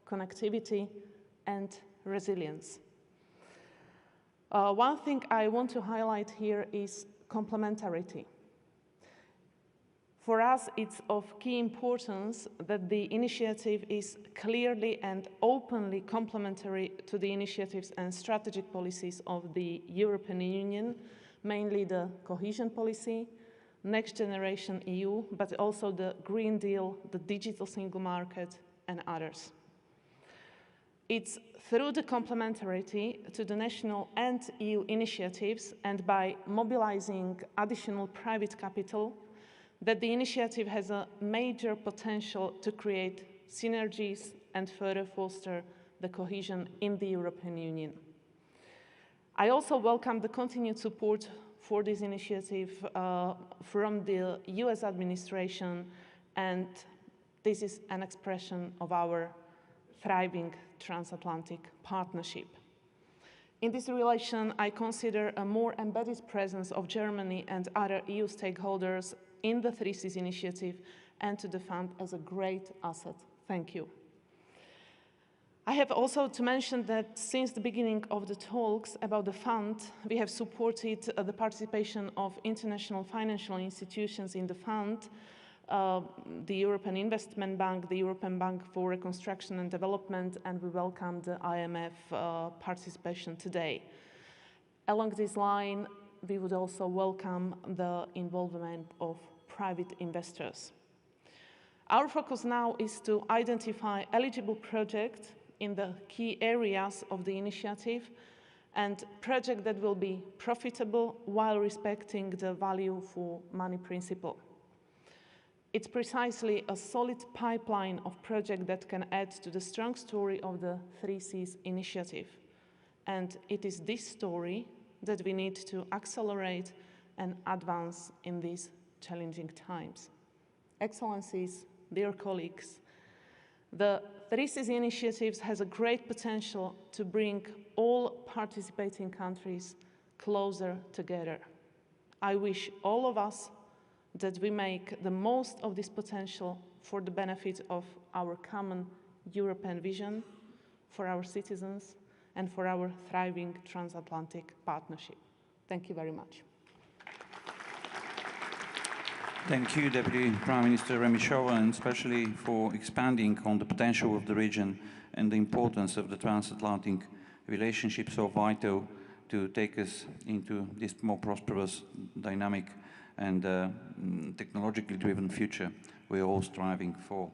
connectivity and resilience. One thing I want to highlight here is complementarity. For us, it's of key importance that the initiative is clearly and openly complementary to the initiatives and strategic policies of the European Union, mainly the cohesion policy, Next Generation EU, but also the Green Deal, the digital single market, and others. It's through the complementarity to the national and EU initiatives and by mobilizing additional private capital that the initiative has a major potential to create synergies and further foster the cohesion in the European Union. I also welcome the continued support for this initiative from the US administration, and this is an expression of our thriving transatlantic partnership. In this relation, I consider a more embedded presence of Germany and other EU stakeholders in the 3Cs initiative and to the fund as a great asset. Thank you. I have also to mention that since the beginning of the talks about the fund, we have supported the participation of international financial institutions in the fund, the European Investment Bank, the European Bank for Reconstruction and Development, and we welcome the IMF participation today. Along this line, we would also welcome the involvement of private investors. Our focus now is to identify eligible projects in the key areas of the initiative and projects that will be profitable while respecting the value for money principle. It's precisely a solid pipeline of projects that can add to the strong story of the 3Cs initiative. And it is this story that we need to accelerate and advance in these challenging times. Excellencies, dear colleagues, the 3Cs initiative has a great potential to bring all participating countries closer together. I wish all of us that we make the most of this potential for the benefit of our common European vision, for our citizens, and for our thriving transatlantic partnership. Thank you very much. Thank you, Deputy Prime Minister Remishova, and especially for expanding on the potential of the region and the importance of the transatlantic relationship, so vital to take us into this more prosperous, dynamic, and technologically driven future we're all striving for.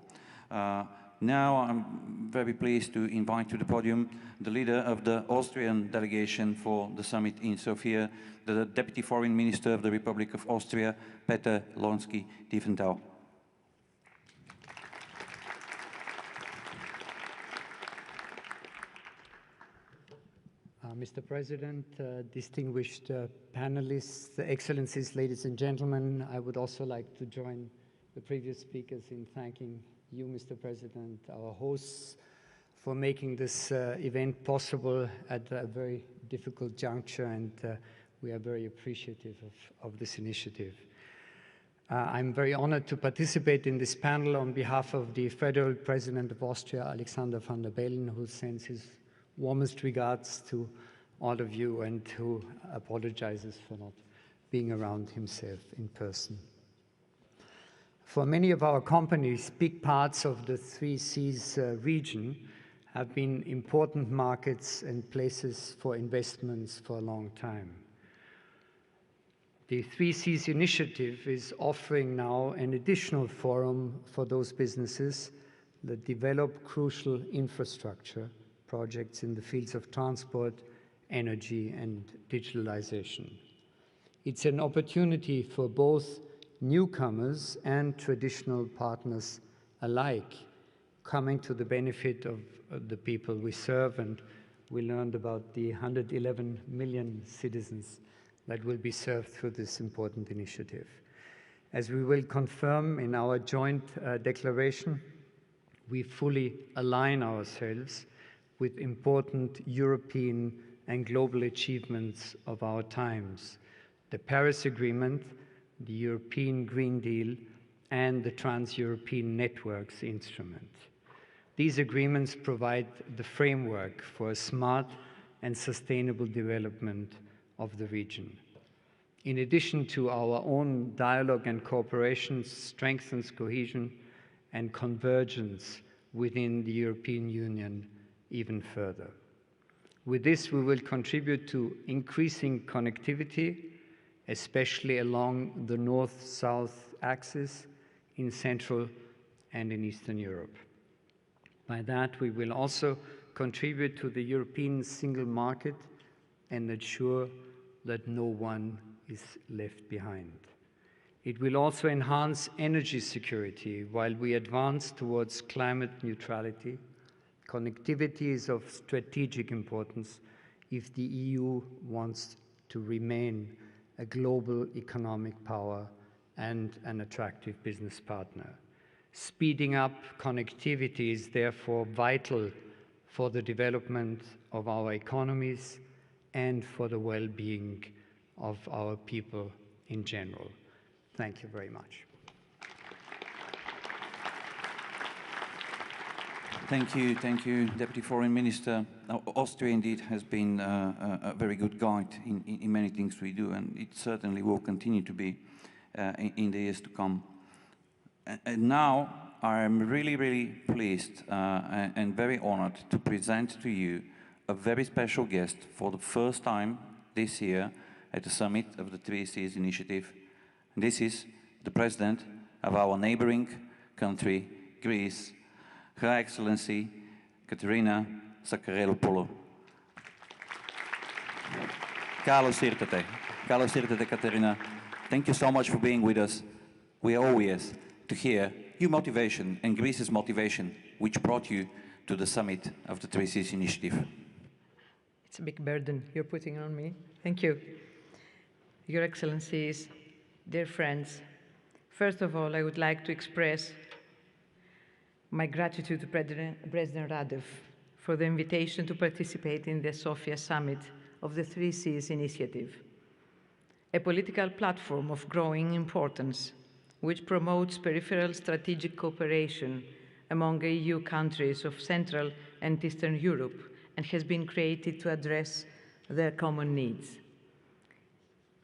Now I'm very pleased to invite to the podium the leader of the Austrian delegation for the summit in Sofia, the Deputy Foreign Minister of the Republic of Austria, Peter Lonsky-Tiefenthal. Mr. President, distinguished panelists, Excellencies, ladies and gentlemen, I would also like to join the previous speakers in thanking you, Mr. President, our hosts, for making this event possible at a very difficult juncture, and we are very appreciative of this initiative. I'm very honored to participate in this panel on behalf of the Federal President of Austria, Alexander van der Bellen, who sends his warmest regards to all of you and who apologizes for not being around himself in person. For many of our companies, big parts of the 3Cs region have been important markets and places for investments for a long time. The 3Cs initiative is offering now an additional forum for those businesses that develop crucial infrastructure projects in the fields of transport, energy, and digitalization. It's an opportunity for both newcomers and traditional partners alike, coming to the benefit of the people we serve, and we learned about the 111 million citizens that will be served through this important initiative. As we will confirm in our joint declaration, we fully align ourselves with important European and global achievements of our times: the Paris Agreement, the European Green Deal, and the Trans-European Networks Instrument. These agreements provide the framework for a smart and sustainable development of the region. In addition to our own dialogue and cooperation, strengthens cohesion and convergence within the European Union even further. With this, we will contribute to increasing connectivity especially along the north-south axis in Central and in Eastern Europe. By that, we will also contribute to the European single market and ensure that no one is left behind. It will also enhance energy security while we advance towards climate neutrality. Connectivity is of strategic importance if the EU wants to remain a global economic power and an attractive business partner. Speeding up connectivity is therefore vital for the development of our economies and for the well-being of our people in general. Thank you very much. Thank you, Deputy Foreign Minister. Now, Austria indeed has been a very good guide in many things we do, and it certainly will continue to be in the years to come. And now I'm really pleased and very honored to present to you a very special guest for the first time this year at the summit of the Three Seas Initiative. And this is the President of our neighboring country, Greece, Her Excellency Katerina Sakerelopoulou. Καλώς ήρθατε. Καλώς ήρθατε, Katerina. Thank you so much for being with us. We are all ears to hear your motivation and Greece's motivation, which brought you to the summit of the Three Seas Initiative. It's a big burden you're putting on me. Thank you. Your Excellencies, dear friends, first of all, I would like to express my gratitude to President Radev for the invitation to participate in the SOFIA summit of the Three Seas Initiative, a political platform of growing importance which promotes peripheral strategic cooperation among EU countries of Central and Eastern Europe and has been created to address their common needs.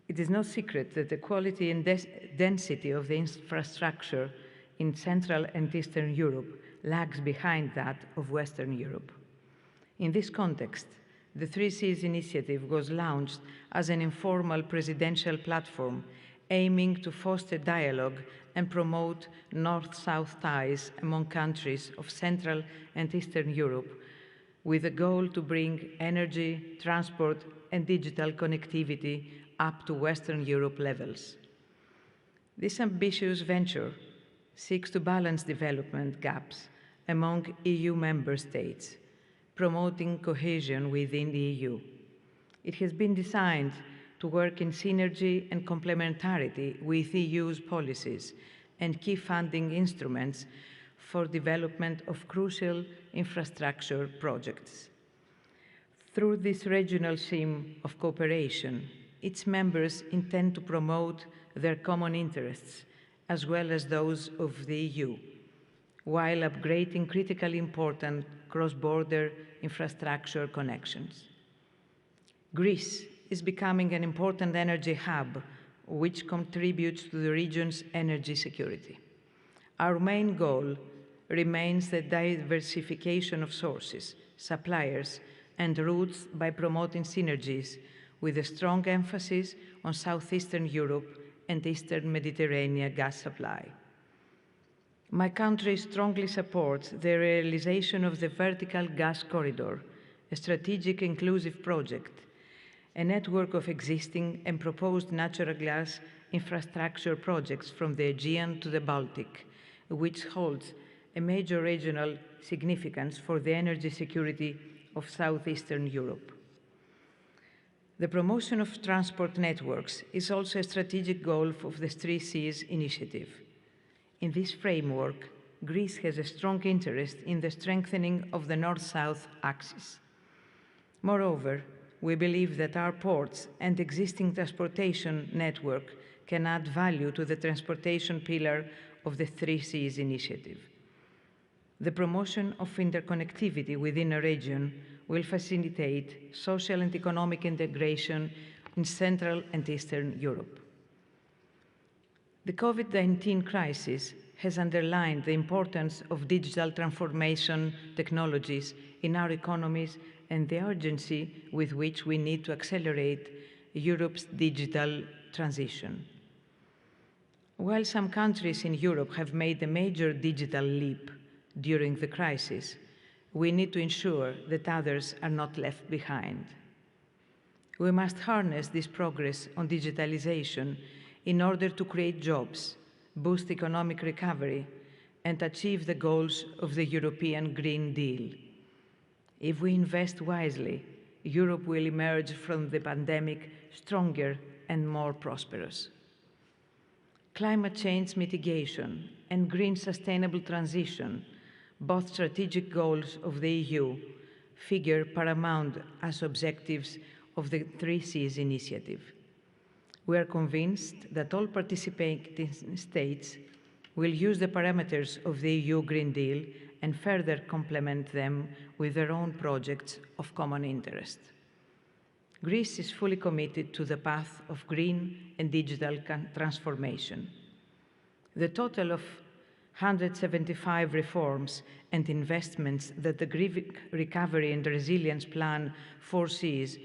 It is no secret that the quality and density of the infrastructure in Central and Eastern Europe lags behind that of Western Europe. In this context, the Three Seas Initiative was launched as an informal presidential platform aiming to foster dialogue and promote North-South ties among countries of Central and Eastern Europe with a goal to bring energy, transport, and digital connectivity up to Western Europe levels. This ambitious venture seeks to balance development gaps among EU member states, promoting cohesion within the EU. It has been designed to work in synergy and complementarity with the EU's policies and key funding instruments for development of crucial infrastructure projects. Through this regional theme of cooperation, its members intend to promote their common interests as well as those of the EU, while upgrading critically important cross-border infrastructure connections. Greece is becoming an important energy hub which contributes to the region's energy security. Our main goal remains the diversification of sources, suppliers, and routes by promoting synergies with a strong emphasis on Southeastern Europe and Eastern Mediterranean gas supply. My country strongly supports the realization of the Vertical Gas Corridor, a strategic inclusive project, a network of existing and proposed natural gas infrastructure projects from the Aegean to the Baltic, which holds a major regional significance for the energy security of Southeastern Europe. The promotion of transport networks is also a strategic goal of the Three Seas Initiative. In this framework, Greece has a strong interest in the strengthening of the North-South axis. Moreover, we believe that our ports and existing transportation network can add value to the transportation pillar of the Three Seas Initiative. The promotion of interconnectivity within a region will facilitate social and economic integration in Central and Eastern Europe. The COVID-19 crisis has underlined the importance of digital transformation technologies in our economies and the urgency with which we need to accelerate Europe's digital transition. While some countries in Europe have made a major digital leap during the crisis, we need to ensure that others are not left behind. We must harness this progress on digitalization in order to create jobs, boost economic recovery, and achieve the goals of the European Green Deal. If we invest wisely, Europe will emerge from the pandemic stronger and more prosperous. Climate change mitigation and green sustainable transition, both strategic goals of the EU, figure paramount as objectives of the 3Cs initiative. We are convinced that all participating states will use the parameters of the EU Green Deal and further complement them with their own projects of common interest. Greece is fully committed to the path of green and digital transformation. The total of 175 reforms and investments that the Greek Recovery and Resilience Plan foresees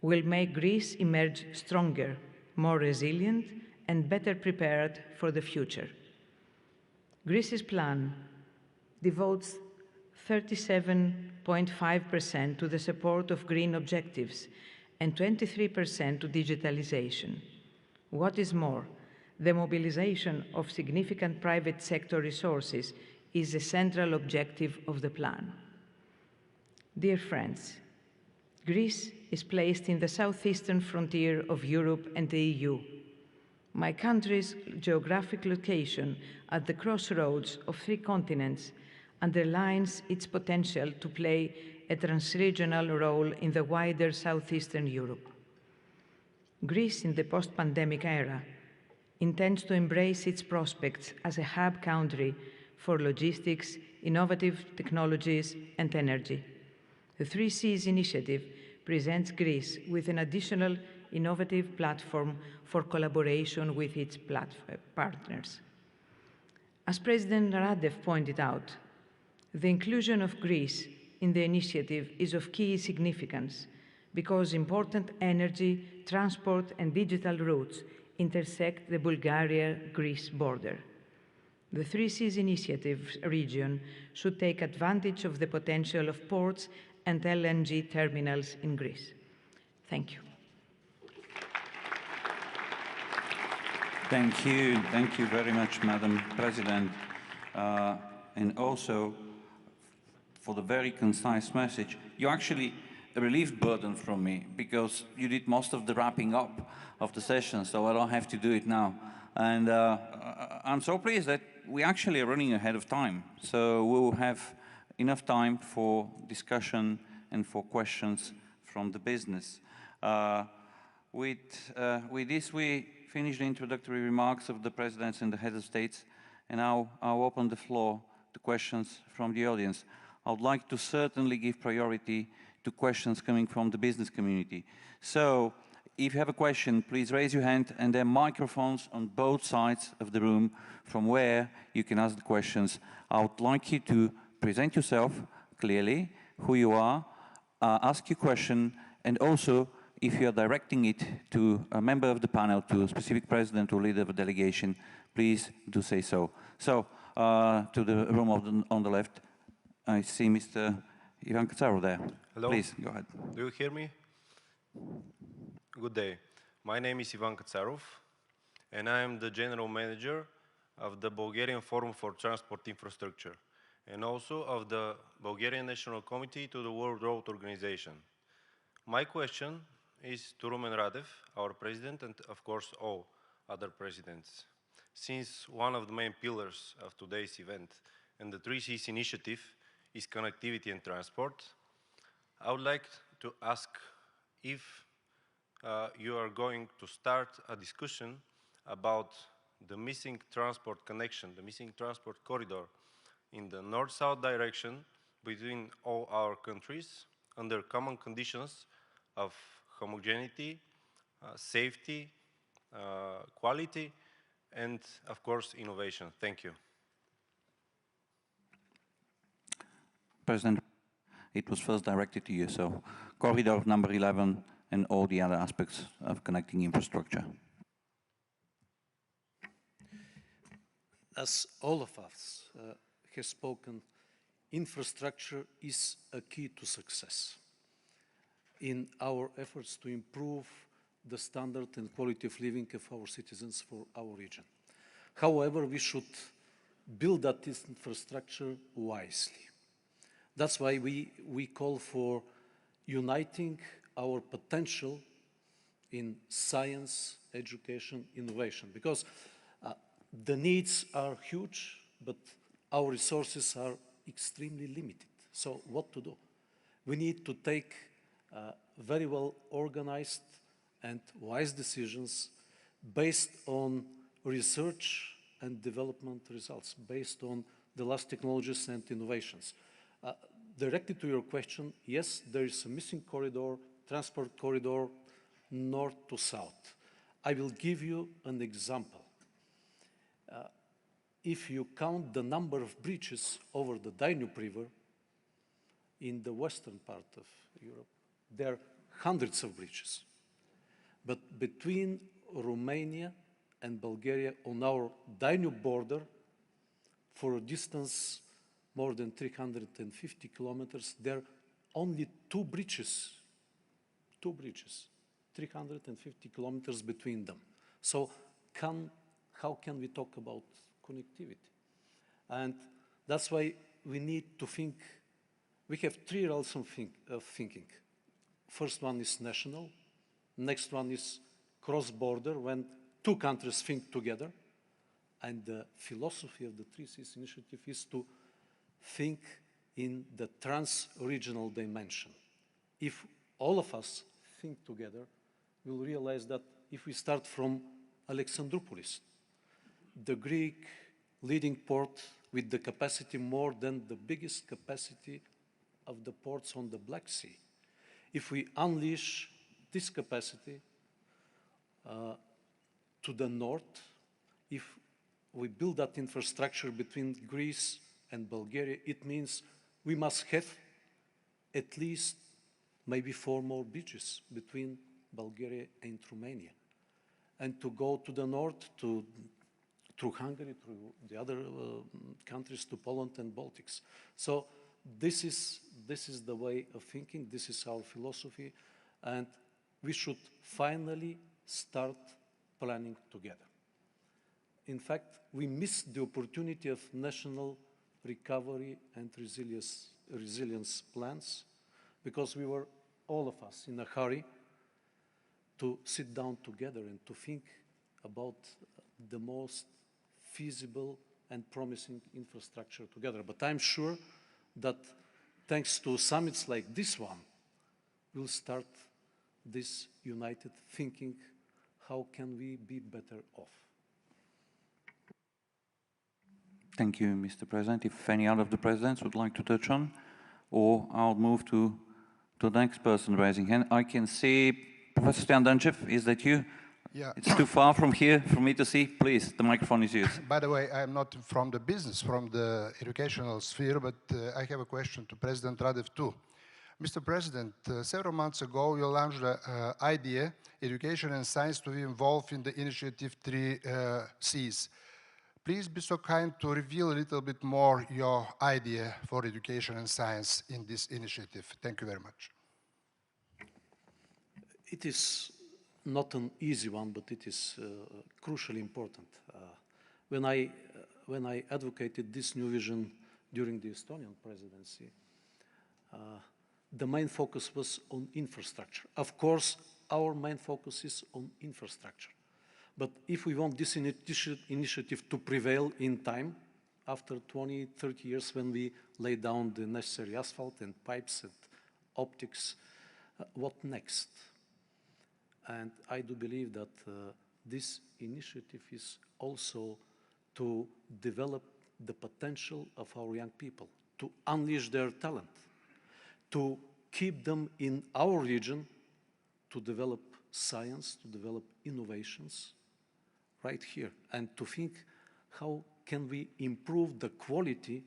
will make Greece emerge stronger, more resilient, and better prepared for the future. Greece's plan devotes 37.5% to the support of green objectives and 23% to digitalization. What is more, the mobilization of significant private sector resources is a central objective of the plan. Dear friends, Greece is placed in the southeastern frontier of Europe and the EU. My country's geographic location at the crossroads of 3 continents underlines its potential to play a transregional role in the wider southeastern Europe. Greece, in the post-pandemic era, intends to embrace its prospects as a hub country for logistics, innovative technologies, and energy. The 3Cs initiative presents Greece with an additional innovative platform for collaboration with its partners. As President Radev pointed out, the inclusion of Greece in the initiative is of key significance because important energy, transport, and digital routes intersect the Bulgaria-Greece border. The 3Cs initiative region should take advantage of the potential of ports and LNG terminals in Greece. Thank you. Thank you. Thank you very much, Madam President. And also for the very concise message. You actually relieved burden from me because you did most of the wrapping up of the session, so I don't have to do it now. And I'm so pleased that we actually are running ahead of time. So we will have enough time for discussion and for questions from the business. With this, we finish the introductory remarks of the presidents and the heads of states, and now I'll open the floor to questions from the audience. I would like to certainly give priority to questions coming from the business community. So if you have a question, please raise your hand, and there are microphones on both sides of the room from where you can ask the questions. I would like you to present yourself clearly, who you are, ask your question, and also if you are directing it to a member of the panel, to a specific president or leader of a delegation, please do say so. So, to the room on the left, I see Mr. Ivan Katsarov there. Hello. Please, go ahead. Do you hear me? Good day. My name is Ivan Katsarov, and I am the General Manager of the Bulgarian Forum for Transport Infrastructure, and also of the Bulgarian National Committee to the World Road Organization. My question is to Rumen Radev, our president, and of course all other presidents. Since one of the main pillars of today's event and the 3Cs initiative is connectivity and transport, I would like to ask if you are going to start a discussion about the missing transport connection, the missing transport corridor in the north-south direction between all our countries under common conditions of homogeneity, safety, quality, and of course innovation. Thank you. President, it was first directed to you, so corridor number 11 and all the other aspects of connecting infrastructure. as all of us have spoken, infrastructure is a key to success in our efforts to improve the standard and quality of living of our citizens for our region. However, we should build that infrastructure wisely. That's why we call for uniting our potential in science, education, innovation, because the needs are huge, but our resources are extremely limited. So what to do? We need to take very well organized and wise decisions based on research and development results, based on the last technologies and innovations. Directly to your question, yes, there is a missing corridor, transport corridor, north to south. I will give you an example. If you count the number of bridges over the Danube River in the western part of Europe, there are hundreds of bridges. But between Romania and Bulgaria on our Danube border, for a distance more than 350 kilometers, there are only two bridges, 350 kilometers between them. So how can we talk about connectivity? And that's why we need to think. We have three levels of thinking. First one is national, next one is cross-border, when two countries think together, and the philosophy of the 3Cs initiative is to think in the trans-regional dimension. If all of us think together, we'll realize that if we start from Alexandroupolis, the Greek leading port with the capacity more than the biggest capacity of the ports on the Black Sea, if we unleash this capacity to the north, if we build that infrastructure between Greece and Bulgaria, it means we must have at least maybe 4 more bridges between Bulgaria and Romania. And to go to the north, through Hungary, through the other countries, to Poland and Baltics. So this is the way of thinking, this is our philosophy, and we should finally start planning together. In fact, we missed the opportunity of national recovery and resilience plans because we were, all of us, in a hurry to sit down together and to think about the most feasible and promising infrastructure together. But I'm sure that thanks to summits like this one, we'll start this united thinking, how can we be better off? Thank you, Mr. President. If any other of the presidents would like to touch on, or I'll move to the next person raising hand. I can see Professor Stoyandanchev, is that you? Yeah. It's too far from here for me to see. Please, the microphone is yours. By the way, I'm not from the business, from the educational sphere, but I have a question to President Radev too. Mr. President, several months ago, you launched the idea, education and science, to be involved in the initiative 3Cs. Please be so kind to reveal a little bit more your idea for education and science in this initiative. Thank you very much. It is not an easy one, but it is crucially important. When I advocated this new vision during the Estonian presidency, the main focus was on infrastructure. Of course, our main focus is on infrastructure. But if we want this initiative to prevail in time, after 20, 30 years when we lay down the necessary asphalt and pipes and optics, what next? And I do believe that this initiative is also to develop the potential of our young people, to unleash their talent, to keep them in our region, to develop science, to develop innovations right here, and to think how can we improve the quality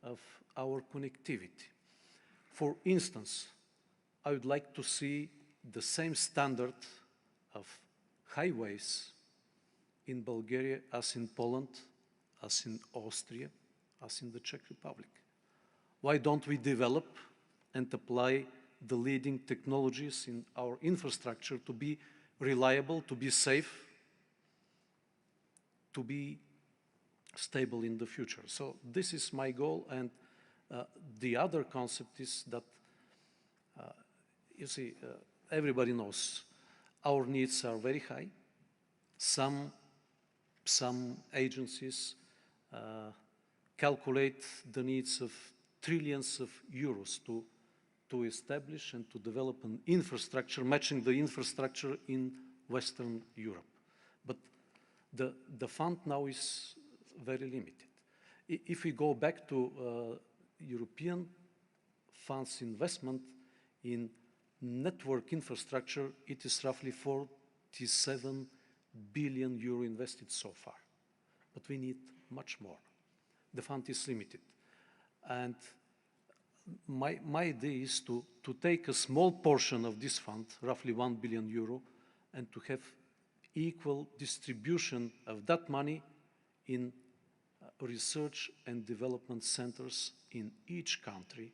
of our connectivity. For instance, I would like to see the same standard of highways in Bulgaria as in Poland, as in Austria, as in the Czech Republic? Why don't we develop and apply the leading technologies in our infrastructure to be reliable, to be safe, to be stable in the future? So this is my goal, and the other concept is that, you see, everybody knows our needs are very high. Some agencies calculate the needs of trillions of euros to establish and to develop an infrastructure matching the infrastructure in Western Europe. But the fund now is very limited. If we go back to European funds investment in network infrastructure, it is roughly 47 billion euro invested so far. But we need much more. The fund is limited. And my idea is to take a small portion of this fund, roughly 1 billion euro, and to have equal distribution of that money in research and development centers in each country,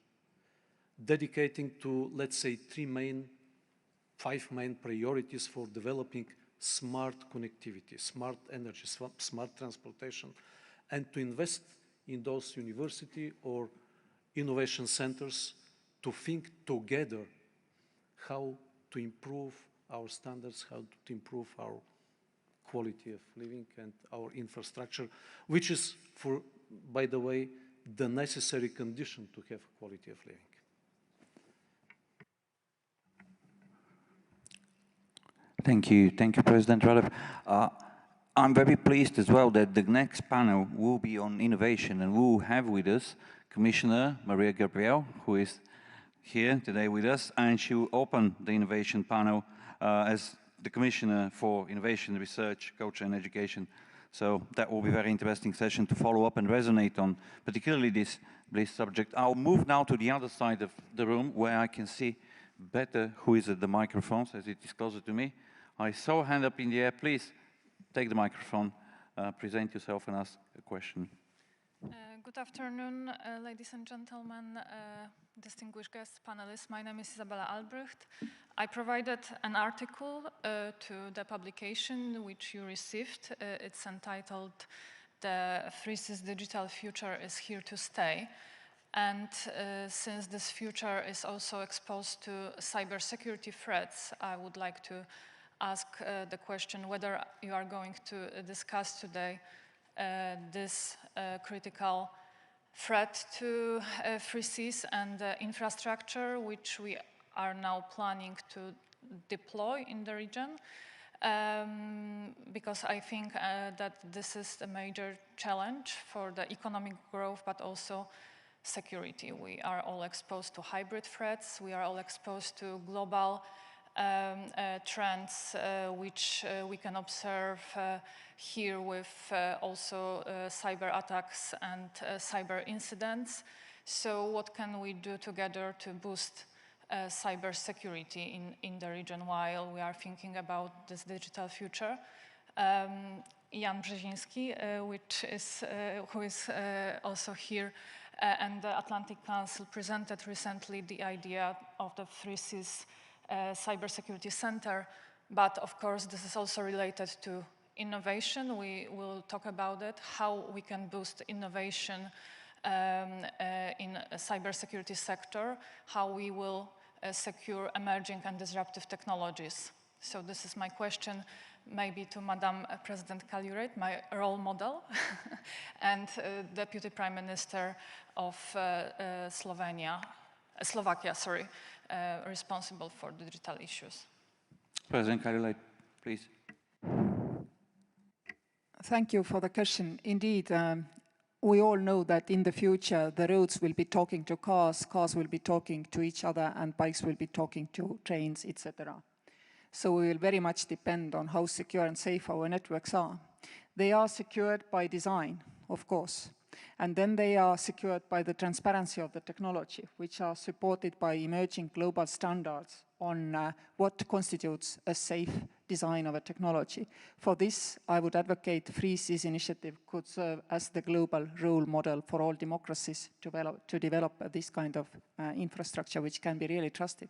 dedicating to, let's say, 5 main priorities for developing smart connectivity, smart energy, smart transportation, and to invest in those university or innovation centers to think together how to improve our standards, how to improve our quality of living and our infrastructure, which is, by the way, the necessary condition to have quality of living. Thank you, President Radev. I'm very pleased as well that the next panel will be on innovation, and we will have with us Commissioner Maria Gabriel, who is here today with us, and she will open the innovation panel as the Commissioner for Innovation, Research, Culture and Education. So that will be a very interesting session to follow up and resonate on, particularly this subject. I'll move now to the other side of the room where I can see better who is at the microphones, as it is closer to me. I saw a hand up in the air. Please take the microphone, present yourself and ask a question. Good afternoon, ladies and gentlemen, distinguished guests, panelists. My name is Isabella Albrecht. I provided an article to the publication which you received. It's entitled "The 3Cs Digital Future is Here to Stay." And since this future is also exposed to cybersecurity threats, I would like to ask the question whether you are going to discuss today this critical threat to 3Cs and infrastructure, which we are now planning to deploy in the region, because I think that this is a major challenge for the economic growth, but also security. We are all exposed to hybrid threats. We are all exposed to global trends, which we can observe here with also cyber attacks and cyber incidents. So what can we do together to boost cyber security in the region while we are thinking about this digital future? Jan Brzezinski, who is also here, and the Atlantic Council presented recently the idea of the 3Cs Cybersecurity Center, but of course this is also related to innovation. We will talk about it, how we can boost innovation in a cybersecurity sector, how we will secure emerging and disruptive technologies. So this is my question, maybe to Madam President Kaljureit, my role model, and Deputy Prime Minister of Slovakia, responsible for digital issues. President Kaljureit, please. Thank you for the question. Indeed, we all know that in the future the roads will be talking to cars, cars will be talking to each other, and bikes will be talking to trains, etc. So we will very much depend on how secure and safe our networks are. They are secured by design, of course, and then they are secured by the transparency of the technology, which are supported by emerging global standards on what constitutes a safe design of a technology. For this, I would advocate Free Seas Initiative could serve as the global role model for all democracies to develop this kind of infrastructure which can be really trusted.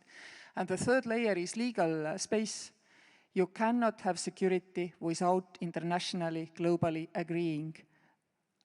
And the third layer is legal space. You cannot have security without internationally, globally agreeing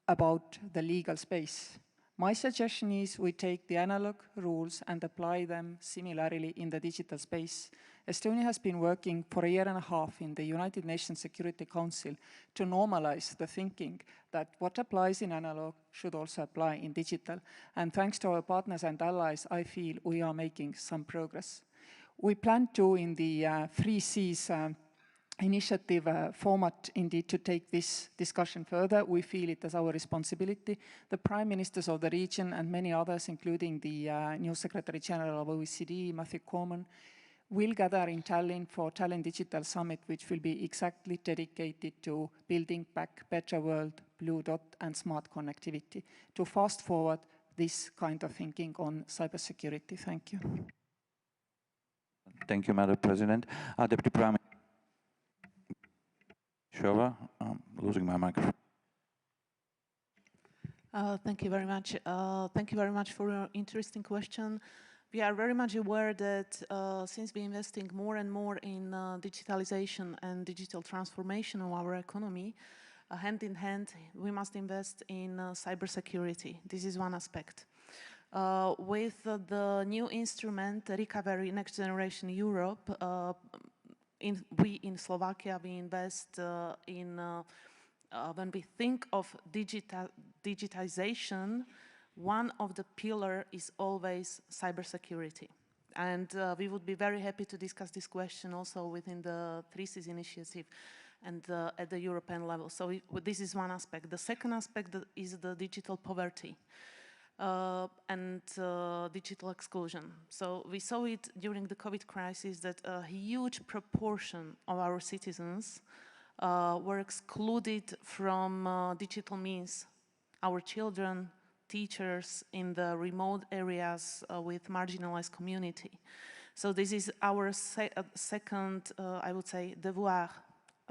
about the legal space. My suggestion is we take the analog rules and apply them similarly in the digital space. Estonia has been working for a year and a half in the United Nations Security Council to normalize the thinking that what applies in analog should also apply in digital. And thanks to our partners and allies, I feel we are making some progress. We plan to, in the Free Seas initiative format, indeed, to take this discussion further. We feel it as our responsibility. The prime ministers of the region and many others, including the new Secretary General of OECD, Matthew Cormann, will gather in Tallinn for Tallinn Digital Summit, which will be exactly dedicated to building back better world, blue dot, and smart connectivity, to fast forward this kind of thinking on cybersecurity. Thank you. Thank you, Madam President. Deputy Prime Minister, I'm losing my microphone. Thank you very much. Thank you very much for your interesting question. We are very much aware that since we're investing more and more in digitalization and digital transformation of our economy, hand in hand, we must invest in cybersecurity. This is one aspect. With the new instrument, Recovery Next Generation Europe, we in Slovakia, we invest when we think of digitization, one of the pillars is always cybersecurity. And we would be very happy to discuss this question also within the 3Cs initiative and at the European level. So this is one aspect. The second aspect is the digital poverty and digital exclusion. So we saw it during the COVID crisis that a huge proportion of our citizens were excluded from digital means. Our children, teachers in the remote areas with marginalized community. So this is our second, I would say, devoir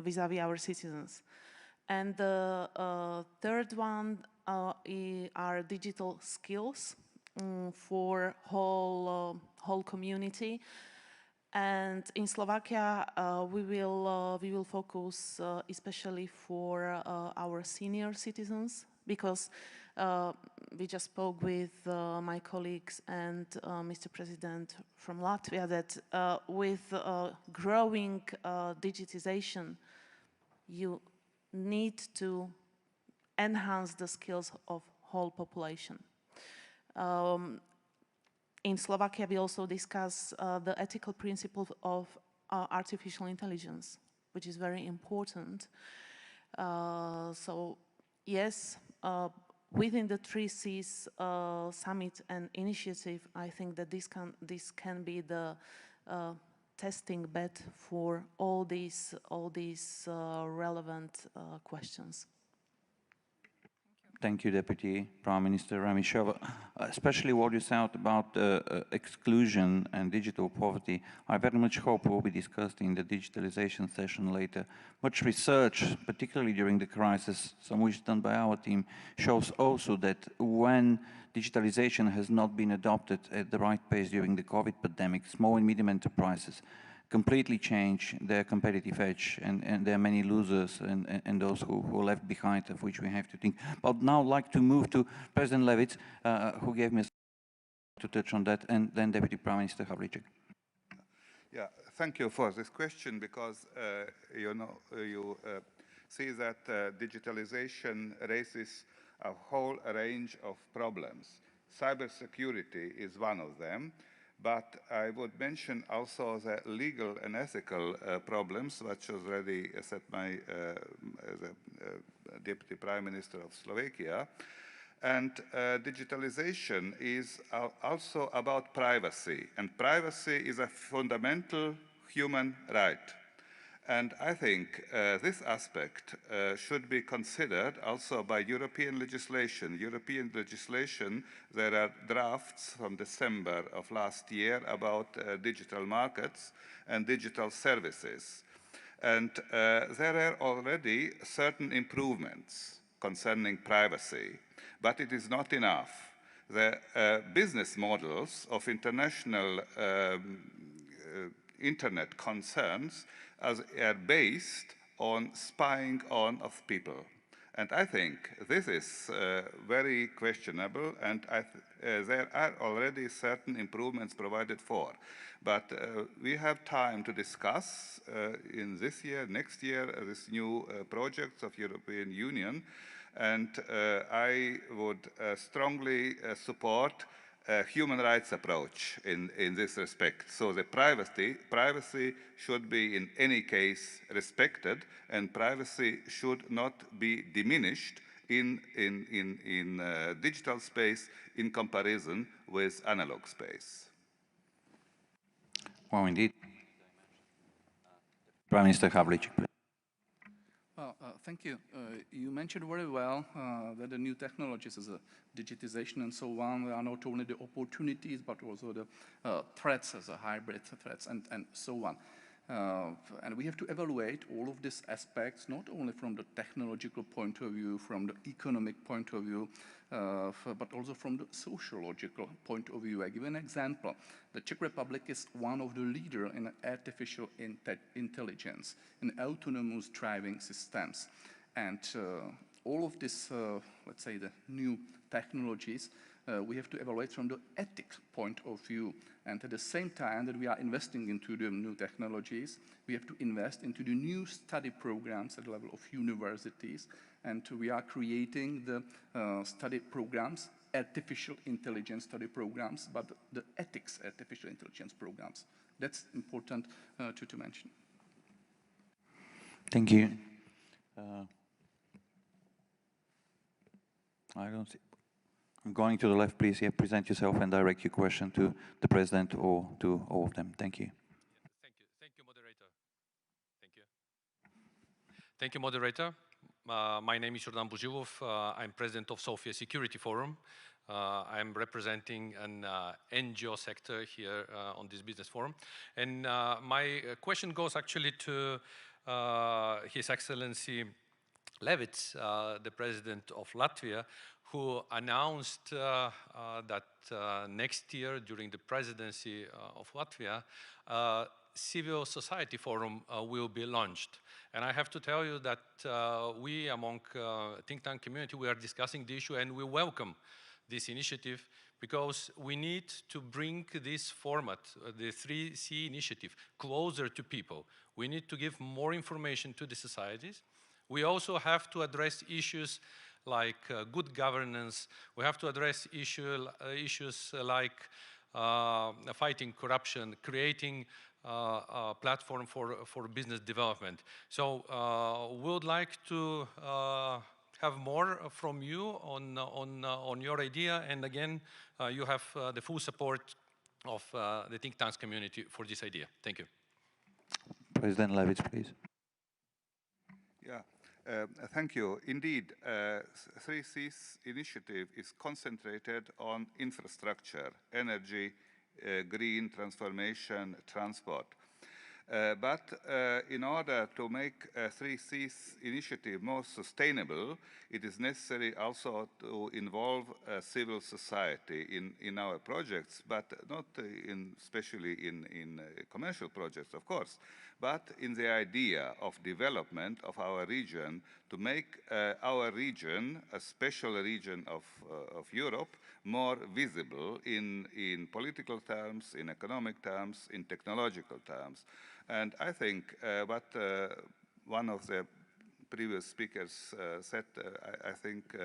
vis-à-vis our citizens. And the third one are digital skills for whole community. And in Slovakia, we will focus especially for our senior citizens, because we just spoke with my colleagues and Mr. President from Latvia that with growing digitization, you need to enhance the skills of whole population. In Slovakia, we also discuss the ethical principle of artificial intelligence, which is very important. So yes, within the 3Cs summit and initiative, I think that this can be the testing bed for all these relevant questions. Thank you, Deputy Prime Minister Ramishova. Especially what you said about exclusion and digital poverty, I very much hope will be discussed in the digitalization session later. Much research, particularly during the crisis, some which done by our team, shows also that when digitalization has not been adopted at the right pace during the COVID pandemic, small and medium enterprises completely change their competitive edge, and there are many losers and those who are left behind, of which we have to think. But now I'd like to move to President Levits, who gave me a to touch on that, and then Deputy Prime Minister Havlicek. Yeah, thank you for this question, because you see that digitalization raises a whole range of problems. Cybersecurity is one of them. But I would mention also the legal and ethical problems, which already said my the Deputy Prime Minister of Slovakia. And digitalization is also about privacy. And privacy is a fundamental human right. And I think this aspect should be considered also by European legislation. European legislation, there are drafts from December of last year about digital markets and digital services. And there are already certain improvements concerning privacy, but it is not enough. The business models of international internet concerns are based on spying on of people. And I think this is very questionable, and there are already certain improvements provided for. But we have time to discuss in this year, next year, this new projects of European Union, and I would strongly support a human rights approach in this respect. So the privacy should be in any case respected, and privacy should not be diminished in digital space in comparison with analog space. Well, indeed. Prime Minister Havlicek, please. Thank you. You mentioned very well that the new technologies as digitization and so on are not only the opportunities but also the threats as a hybrid threats and so on. And we have to evaluate all of these aspects not only from the technological point of view, from the economic point of view, but also from the sociological point of view. I give an example. The Czech Republic is one of the leaders in artificial intelligence, in autonomous driving systems. And all of this, let's say, the new technologies, we have to evaluate from the ethics point of view. And at the same time that we are investing into the new technologies, we have to invest into the new study programs at the level of universities. And we are creating the study programs, artificial intelligence study programs, but the ethics artificial intelligence programs. That's important to mention. Thank you. I don't see. Going to the left, please. Yeah, present yourself and direct your question to the President or to all of them. Thank you. Thank you, moderator. Thank you. Thank you, moderator. My name is Jordan Buzilov. I'm president of SOFIA Security Forum. I'm representing an NGO sector here on this business forum. And my question goes actually to His Excellency Levits, the president of Latvia, who announced that next year during the presidency of Latvia, civil society forum will be launched. And I have to tell you that we among think tank community, we are discussing the issue and we welcome this initiative because we need to bring this format, the 3C initiative, closer to people. We need to give more information to the societies. We also have to address issues like good governance. We have to address issues like fighting corruption, creating a platform for business development. So we would like to have more from you on your idea. And again, you have the full support of the think tanks community for this idea. Thank you. President Levits, please. Yeah. Thank you. Indeed, 3C's initiative is concentrated on infrastructure, energy, green transformation, transport. But in order to make 3C's initiative more sustainable, it is necessary also to involve civil society in our projects, but not especially in commercial projects, of course, but in the idea of development of our region to make our region, a special region of Europe, more visible in political terms, in economic terms, in technological terms. And I think what one of the previous speakers said, I think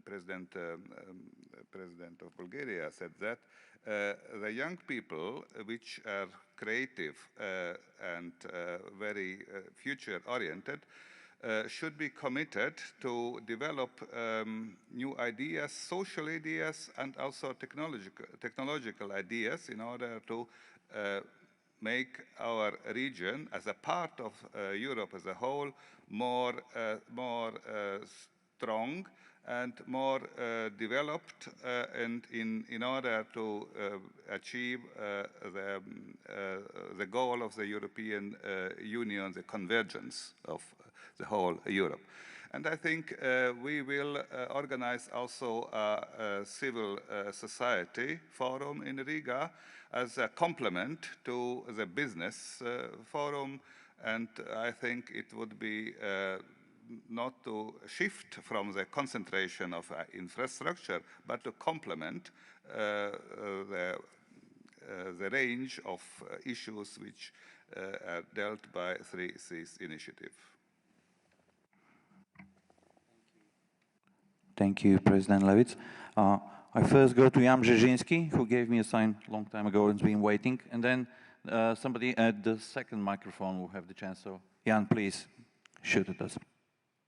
President of Bulgaria said that the young people which are creative and very future-oriented should be committed to develop new ideas, social ideas, and also technological ideas in order to make our region as a part of Europe as a whole more strong and more developed, and in order to achieve the goal of the European Union, the convergence of the whole Europe. And I think we will organize also a civil society forum in Riga as a complement to the business forum, and I think it would be not to shift from the concentration of infrastructure, but to complement the range of issues which are dealt by 3Cs initiative. Thank you, President Levits. I first go to Jan Brzezinski, who gave me a sign a long time ago and's been waiting, and then somebody at the second microphone will have the chance. So, Jan, please shoot at us.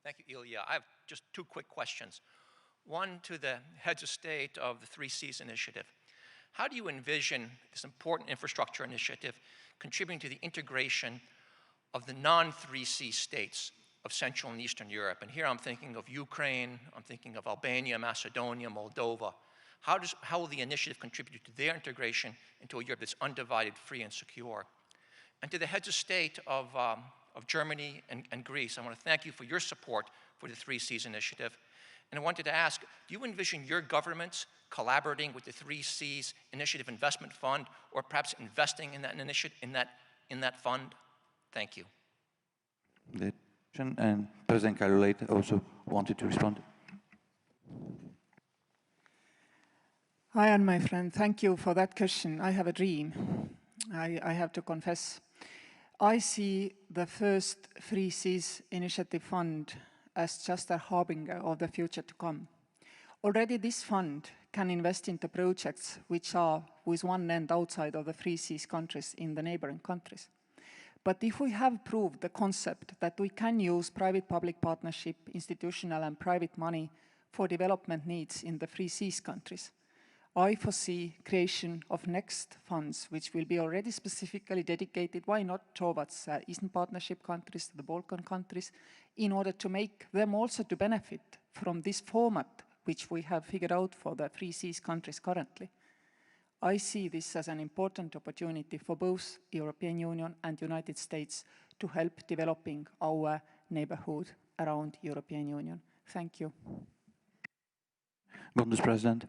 Thank you, Ilya. I have just two quick questions. One to the heads of state of the 3Cs initiative. How do you envision this important infrastructure initiative contributing to the integration of the non-3C states of Central and Eastern Europe? And here I'm thinking of Ukraine, I'm thinking of Albania, Macedonia, Moldova. How will the initiative contribute to their integration into a Europe that's undivided, free, and secure? And to the heads of state of Germany and Greece, I want to thank you for your support for the 3Cs initiative. And I wanted to ask, do you envision your governments collaborating with the 3Cs Initiative Investment Fund, or perhaps investing in that initiative, in that fund? Thank you. And President Kalulait also wanted to respond. Hi, Anne, my friend. Thank you for that question. I have a dream. I have to confess. I see the first 3Cs Initiative Fund as just a harbinger of the future to come. Already this fund can invest into projects which are with one end outside of the 3Cs countries in the neighboring countries. But if we have proved the concept that we can use private-public partnership, institutional and private money for development needs in the 3Cs countries, I foresee creation of next funds, which will be already specifically dedicated, why not, towards Eastern Partnership countries, the Balkan countries, in order to make them also to benefit from this format, which we have figured out for the 3Cs countries currently. I see this as an important opportunity for both European Union and United States to help developing our neighborhood around European Union. Thank you. Bundespresident.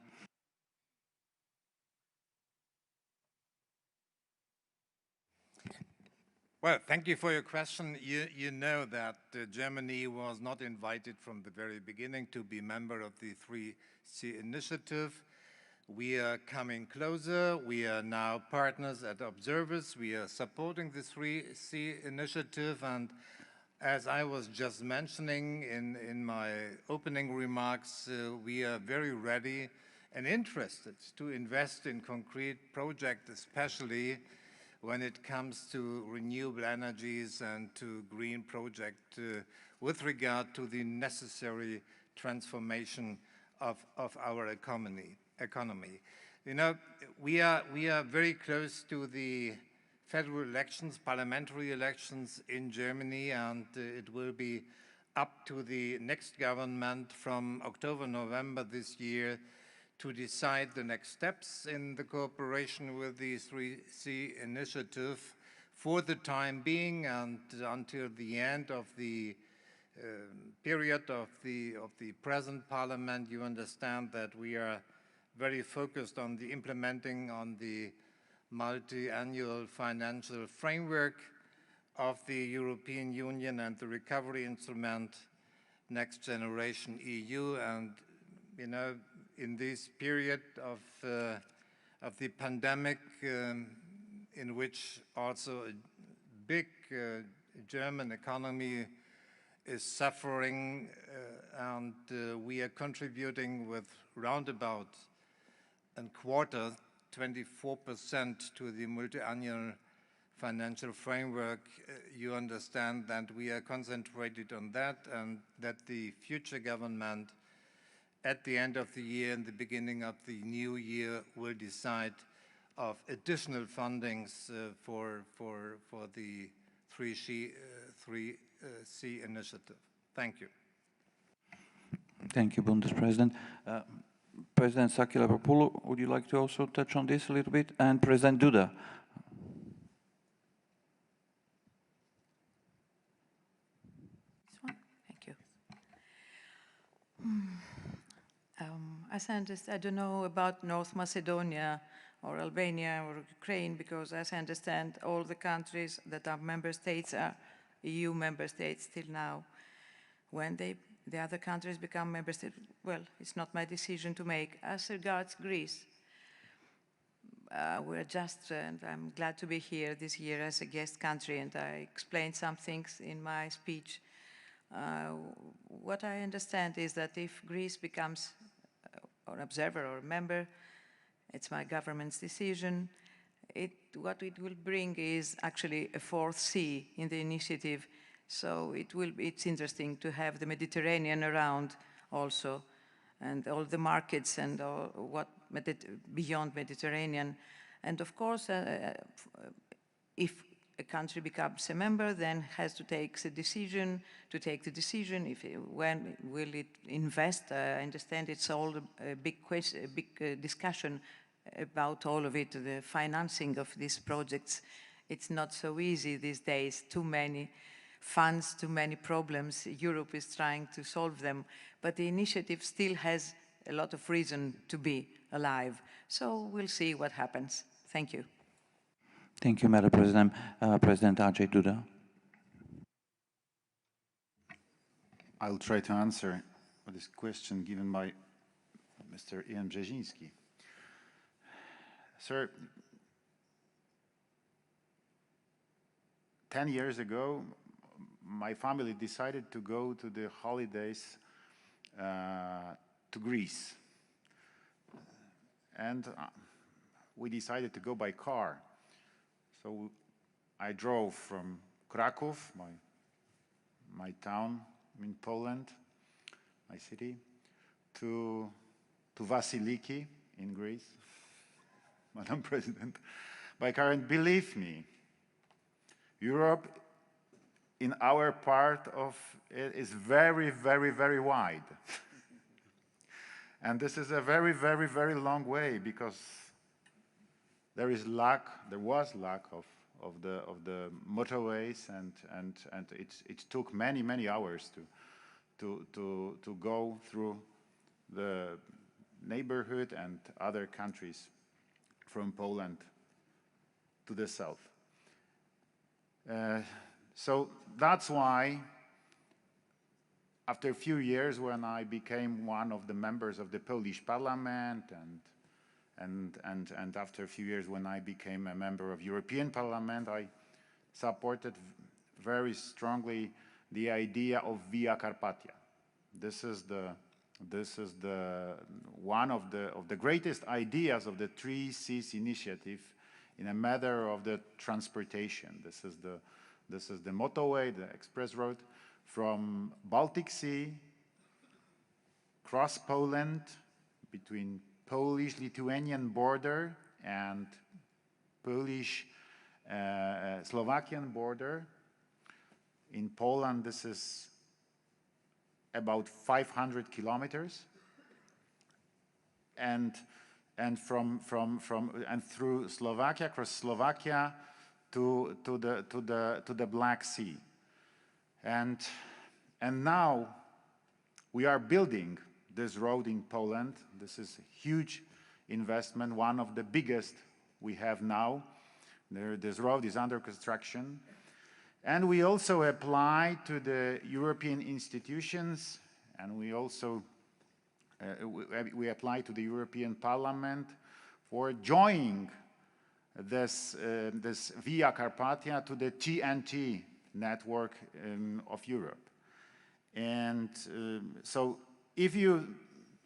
Well, thank you for your question. You know that Germany was not invited from the very beginning to be member of the 3C initiative. We are coming closer. We are now partners and observers. We are supporting the 3C initiative. And as I was just mentioning in my opening remarks, we are very ready and interested to invest in concrete projects, especially when it comes to renewable energies and to green projects with regard to the necessary transformation of our economy. You know, we are very close to the federal elections, parliamentary elections in Germany, and it will be up to the next government from October, November this year to decide the next steps in the cooperation with the 3C initiative for the time being and until the end of the period of the present parliament. You understand that we are very focused on the implementing on the multi-annual financial framework of the European Union and the recovery instrument, Next Generation EU. And, you know, in this period of the pandemic, in which also a big German economy is suffering, and we are contributing with roundabout a quarter, 24% to the multi-annual financial framework. You understand that we are concentrated on that, and that the future government at the end of the year and the beginning of the new year will decide of additional fundings for the 3C initiative. Thank you. Thank you, Bundespresident. President Sakilapopoulou, would you like to also touch on this a little bit? And President Duda. This one? Thank you. As I understand, I don't know about North Macedonia or Albania or Ukraine, because as I understand, all the countries that are member states are EU member states till now. When the other countries become member states, well, it's not my decision to make. As regards Greece, we're just, and I'm glad to be here this year as a guest country, and I explained some things in my speech. What I understand is that if Greece becomes an observer or a member, it's my government's decision. What it will bring is actually a fourth C in the initiative. So it's interesting to have the Mediterranean around also, and all the markets and what beyond Mediterranean. And of course, if a country becomes a member, then has to take the decision, when will it invest. I understand it's all a big question, a big discussion about all of it, the financing of these projects. It's not so easy these days, too many funds, too many problems. Europe is trying to solve them, but the initiative still has a lot of reason to be alive. So we'll see what happens. Thank you. Thank you, Madam President. President Andrzej Duda. I'll try to answer this question given by Mr. Ian Brzezinski. Sir, 10 years ago, my family decided to go to the holidays to Greece. And we decided to go by car. So I drove from Kraków, my town in Poland, my city, to Vasiliki in Greece, Madam President, by car. And believe me, Europe in our part of it is very, very, very wide. And this is a very, very, very long way, because there was lack of the motorways, and it took many, many hours to go through the neighborhood and other countries from Poland to the south. So that's why, after a few years, when I became one of the members of the Polish Parliament, and after a few years when I became a member of European Parliament, I supported very strongly the idea of Via Carpathia. This is one of the greatest ideas of the 3 Seas initiative in a matter of the transportation. This is the motorway, the express road from Baltic Sea, cross Poland, between Polish-Lithuanian border and Polish-Slovakian border. In Poland, this is about 500 kilometers, and through Slovakia, across Slovakia to the Black Sea, and now we are building this road in Poland. This is a huge investment, one of the biggest we have now. This road is under construction. And we also apply to the European institutions, and we also we apply to the European Parliament for joining this Via Carpathia to the TNT network of Europe. And so if you,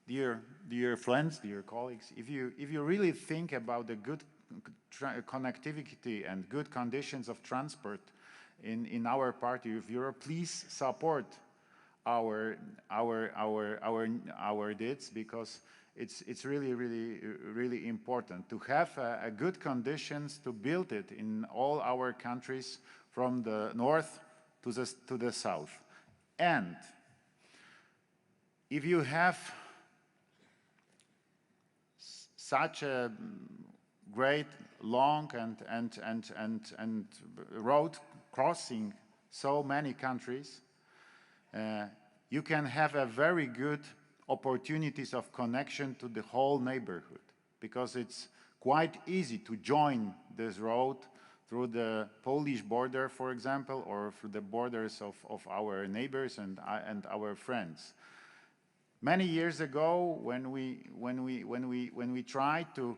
dear friends, dear colleagues, if you really think about the good connectivity and good conditions of transport in our part of Europe, please support our deeds, because it's really important to have a good conditions to build it in all our countries, from the north to the south. And if you have such a great, long and road crossing so many countries, you can have a very good opportunities of connection to the whole neighborhood, because it's quite easy to join this road through the Polish border, for example, or through the borders of our neighbors and our friends. Many years ago, when we tried to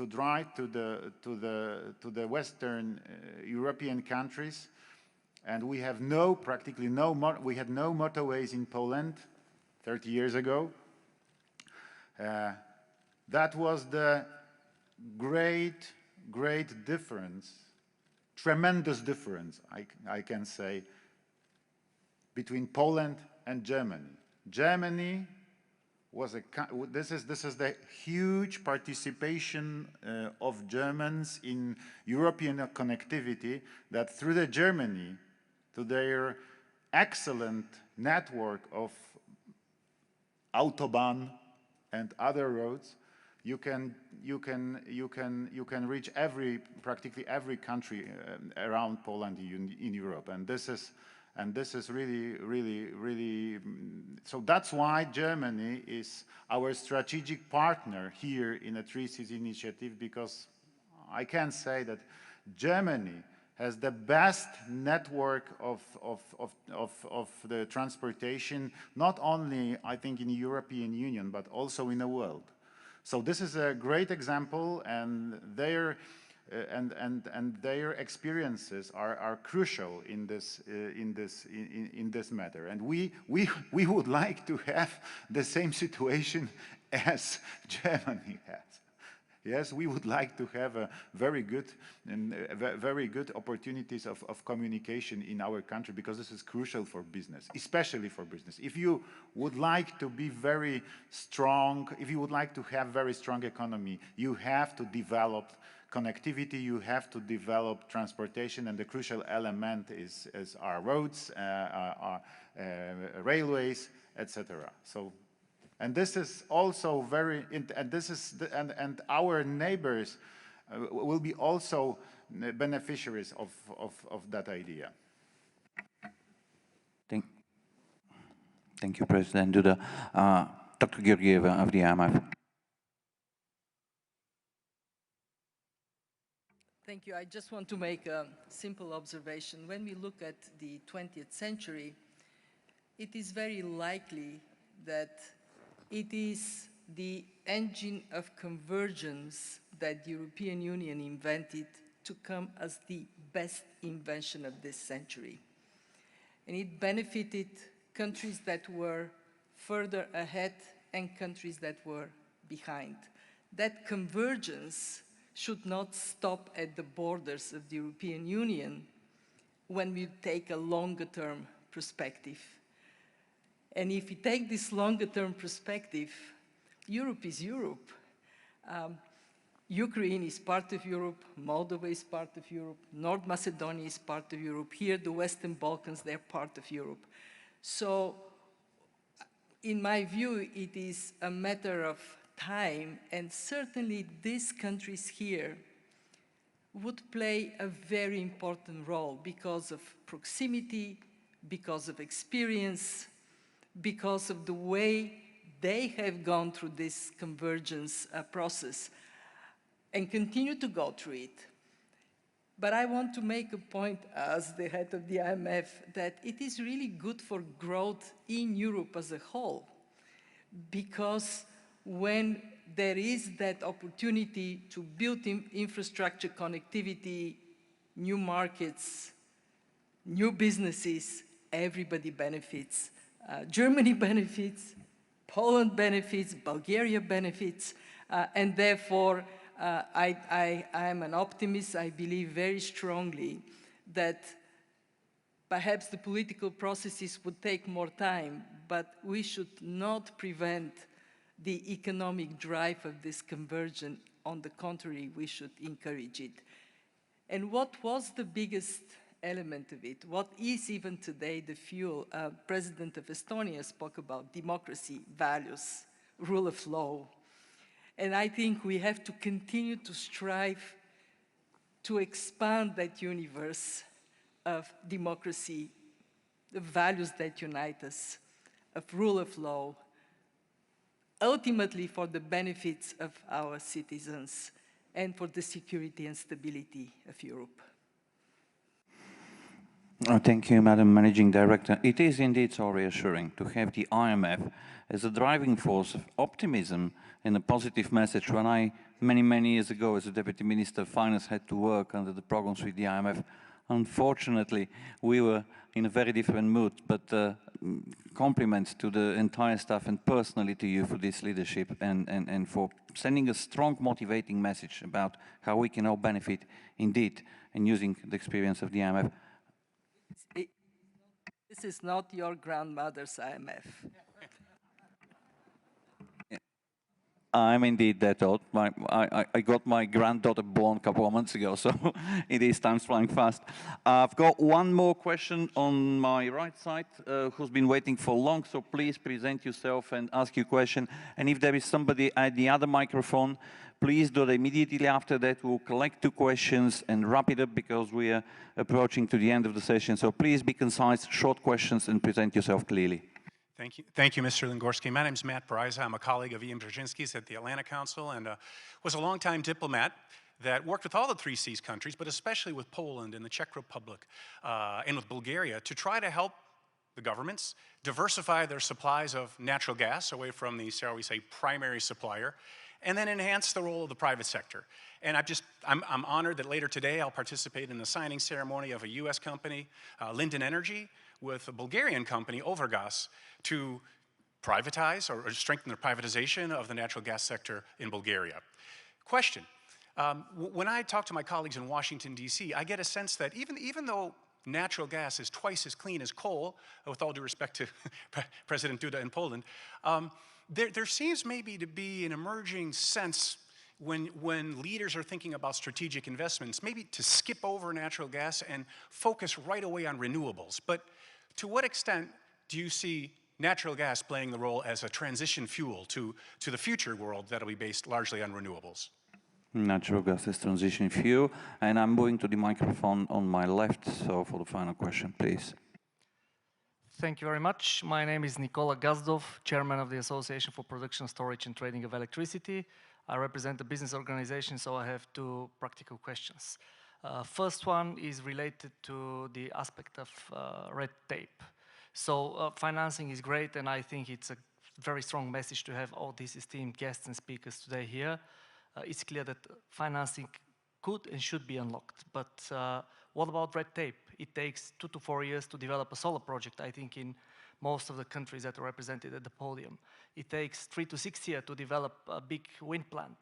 drive to the Western European countries, and we have practically no motorways in Poland 30 years ago. That was the great difference, tremendous difference, I can say, between Poland and Germany. Germany was this is the huge participation of Germans in European connectivity, that through the Germany, to their excellent network of Autobahn and other roads, you can reach practically every country around Poland in Europe, and this is really so that's why Germany is our strategic partner here in the Three Seas Initiative, because I can say that Germany has the best network of the transportation, not only, I think, in the European Union, but also in the world. So this is a great example, and their experiences are crucial in this matter. And we would like to have the same situation as Germany has. Yes, we would like to have a very good opportunities of communication in our country, because this is crucial for business, especially for business. If you would like to be very strong, if you would like to have very strong economy, you have to develop connectivity, you have to develop transportation, and the crucial element is our roads, our railways, etc. So. And this is also very, and our neighbors will be also beneficiaries of that idea. Thank you, President Duda. Dr. Georgieva of the IMF. Thank you. I just want to make a simple observation. When we look at the 20th century, it is very likely that it is the engine of convergence that the European Union invented to come as the best invention of this century. And it benefited countries that were further ahead and countries that were behind. That convergence should not stop at the borders of the European Union when we take a longer-term perspective. And if you take this longer-term perspective, Europe is Europe. Ukraine is part of Europe, Moldova is part of Europe, North Macedonia is part of Europe, here the Western Balkans, they're part of Europe. So, in my view, it is a matter of time, and certainly these countries here would play a very important role because of proximity, because of experience, because of the way they have gone through this convergence process and continue to go through it. But I want to make a point as the head of the IMF that it is really good for growth in Europe as a whole, because when there is that opportunity to build infrastructure, connectivity, new markets, new businesses, everybody benefits. Germany benefits, Poland benefits, Bulgaria benefits, and therefore I am an optimist. I believe very strongly that perhaps the political processes would take more time, but we should not prevent the economic drive of this convergence. On the contrary, we should encourage it. And what was the biggest element of it. What is even today the fuel? President of Estonia spoke about democracy, values, rule of law. And I think we have to continue to strive to expand that universe of democracy, the values that unite us, of rule of law, ultimately for the benefits of our citizens and for the security and stability of Europe. Thank you, Madam Managing Director. It is indeed so reassuring to have the IMF as a driving force of optimism and a positive message. When I, many years ago, as a Deputy Minister of Finance, had to work under the programs with the IMF, unfortunately, we were in a very different mood, but compliments to the entire staff and personally to you for this leadership and for sending a strong motivating message about how we can all benefit indeed in using the experience of the IMF. This is not your grandmother's IMF. I'm indeed that old. I got my granddaughter born a couple of months ago, so it is time's flying fast. I've got one more question on my right side who's been waiting for long, so please present yourself and ask your question. And if there is somebody at the other microphone, please do it immediately after that. We'll collect 2 questions and wrap it up because we are approaching to the end of the session. So please be concise, short questions, and present yourself clearly. Thank you, Mr. Lingorski. My name is Matt Bryza. I'm a colleague of Ian Brzezinski's at the Atlantic Council and was a longtime diplomat that worked with all the 3 Cs countries, but especially with Poland and the Czech Republic and with Bulgaria to try to help the governments diversify their supplies of natural gas away from the, shall we say, primary supplier, and then enhance the role of the private sector. And I'm honored that later today I'll participate in the signing ceremony of a US company, Linden Energy, with a Bulgarian company, Overgas, to privatize or strengthen the privatization of the natural gas sector in Bulgaria. Question. When I talk to my colleagues in Washington, D.C., I get a sense that even though natural gas is twice as clean as coal, with all due respect to President Duda in Poland, there seems maybe to be an emerging sense when leaders are thinking about strategic investments, maybe to skip over natural gas and focus right away on renewables. But to what extent do you see natural gas playing the role as a transition fuel to the future world that will be based largely on renewables? Natural gas is transition fuel, and I'm moving to the microphone on my left, so for the final question, please. Thank you very much. My name is Nikola Gazdov, Chairman of the Association for Production, Storage and Trading of Electricity. I represent the business organization, so I have 2 practical questions. First one is related to the aspect of red tape. So financing is great, and I think it's a very strong message to have all these esteemed guests and speakers today here. It's clear that financing could and should be unlocked, but what about red tape? It takes 2 to 4 years to develop a solar project, I think, in most of the countries that are represented at the podium. It takes 3 to 6 years to develop a big wind plant.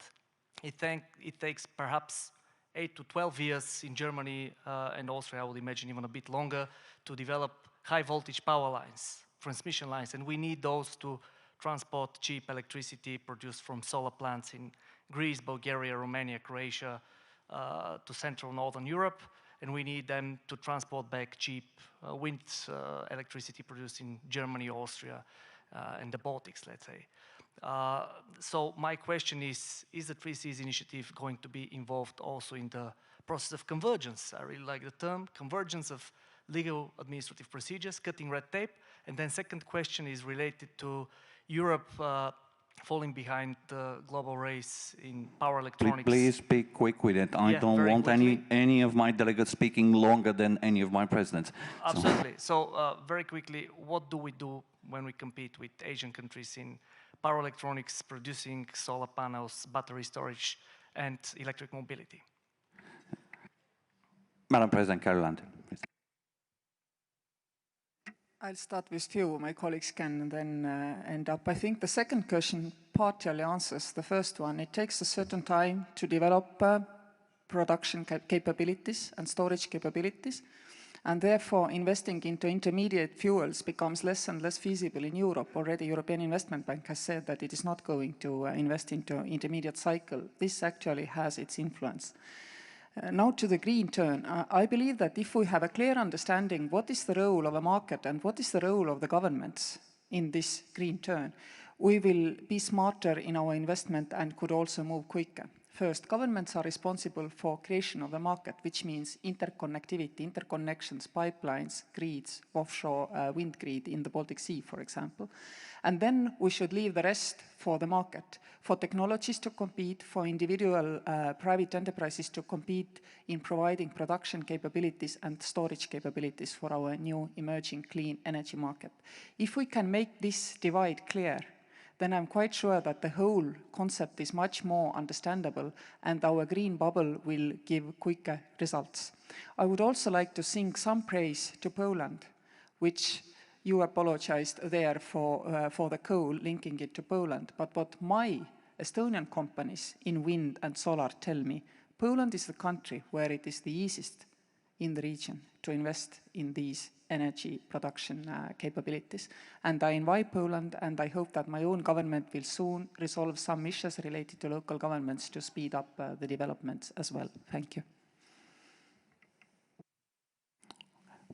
It takes perhaps 8 to 12 years in Germany and Austria, I would imagine even a bit longer, to develop high voltage power lines, transmission lines, and we need those to transport cheap electricity produced from solar plants in Greece, Bulgaria, Romania, Croatia, to Central Northern Europe, and we need them to transport back cheap wind electricity produced in Germany, Austria, and the Baltics, let's say. So my question is the 3 Cs initiative going to be involved also in the process of convergence? I really like the term, convergence of legal administrative procedures, cutting red tape. And then second question is related to Europe falling behind the global race in power electronics. Please speak quick with it. I don't want any of my delegates speaking longer than any of my presidents. Absolutely. So very quickly, what do we do when we compete with Asian countries in power electronics, producing solar panels, battery storage, and electric mobility? Madam President Caroline. I'll start with few. My colleagues can then end up. I think the second question partially answers the first one. It takes a certain time to develop production capabilities and storage capabilities, and therefore investing into intermediate fuels becomes less and less feasible in Europe. Already European Investment Bank has said that it is not going to invest into intermediate cycle. This actually has its influence. Now to the green turn. I believe that if we have a clear understanding what is the role of a market and what is the role of the governments in this green turn, we will be smarter in our investment and could also move quicker. First, governments are responsible for creation of the market, which means interconnectivity, interconnections, pipelines, grids, offshore wind grid in the Baltic Sea, for example. And then we should leave the rest for the market, for technologies to compete, for individual private enterprises to compete in providing production capabilities and storage capabilities for our new emerging clean energy market. If we can make this divide clear, then I'm quite sure that the whole concept is much more understandable and our green bubble will give quicker results. I would also like to sing some praise to Poland, which you apologized there for the coal, linking it to Poland. But what my Estonian companies in wind and solar tell me, Poland is the country where it is the easiest in the region to invest in these energy production capabilities. And I invite Poland, and I hope that my own government will soon resolve some issues related to local governments to speed up the developments as well. Thank you.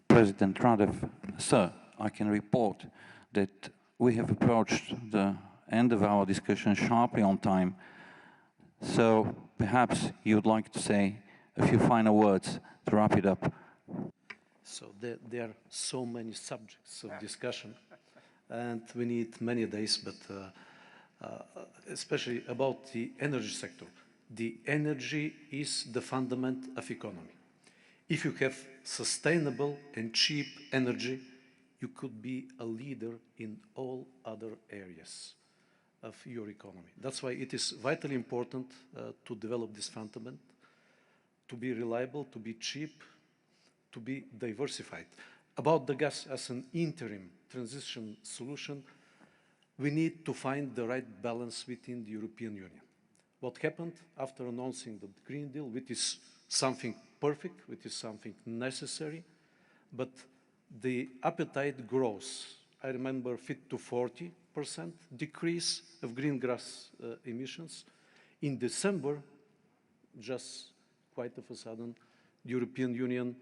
President Radev, sir, I can report that we have approached the end of our discussion sharply on time. So perhaps you'd like to say a few final words to wrap it up. So there are so many subjects of discussion, and we need many days, but especially about the energy sector. The energy is the fundament of economy. If you have sustainable and cheap energy, you could be a leader in all other areas of your economy. That's why it is vitally important to develop this fundament, to be reliable, to be cheap, to be diversified. About the gas as an interim transition solution, we need to find the right balance within the European Union. What happened after announcing the Green Deal, which is something perfect, which is something necessary, but the appetite grows. I remember 50 to 40% decrease of greenhouse gas emissions. In December, just quite of a sudden, the European Union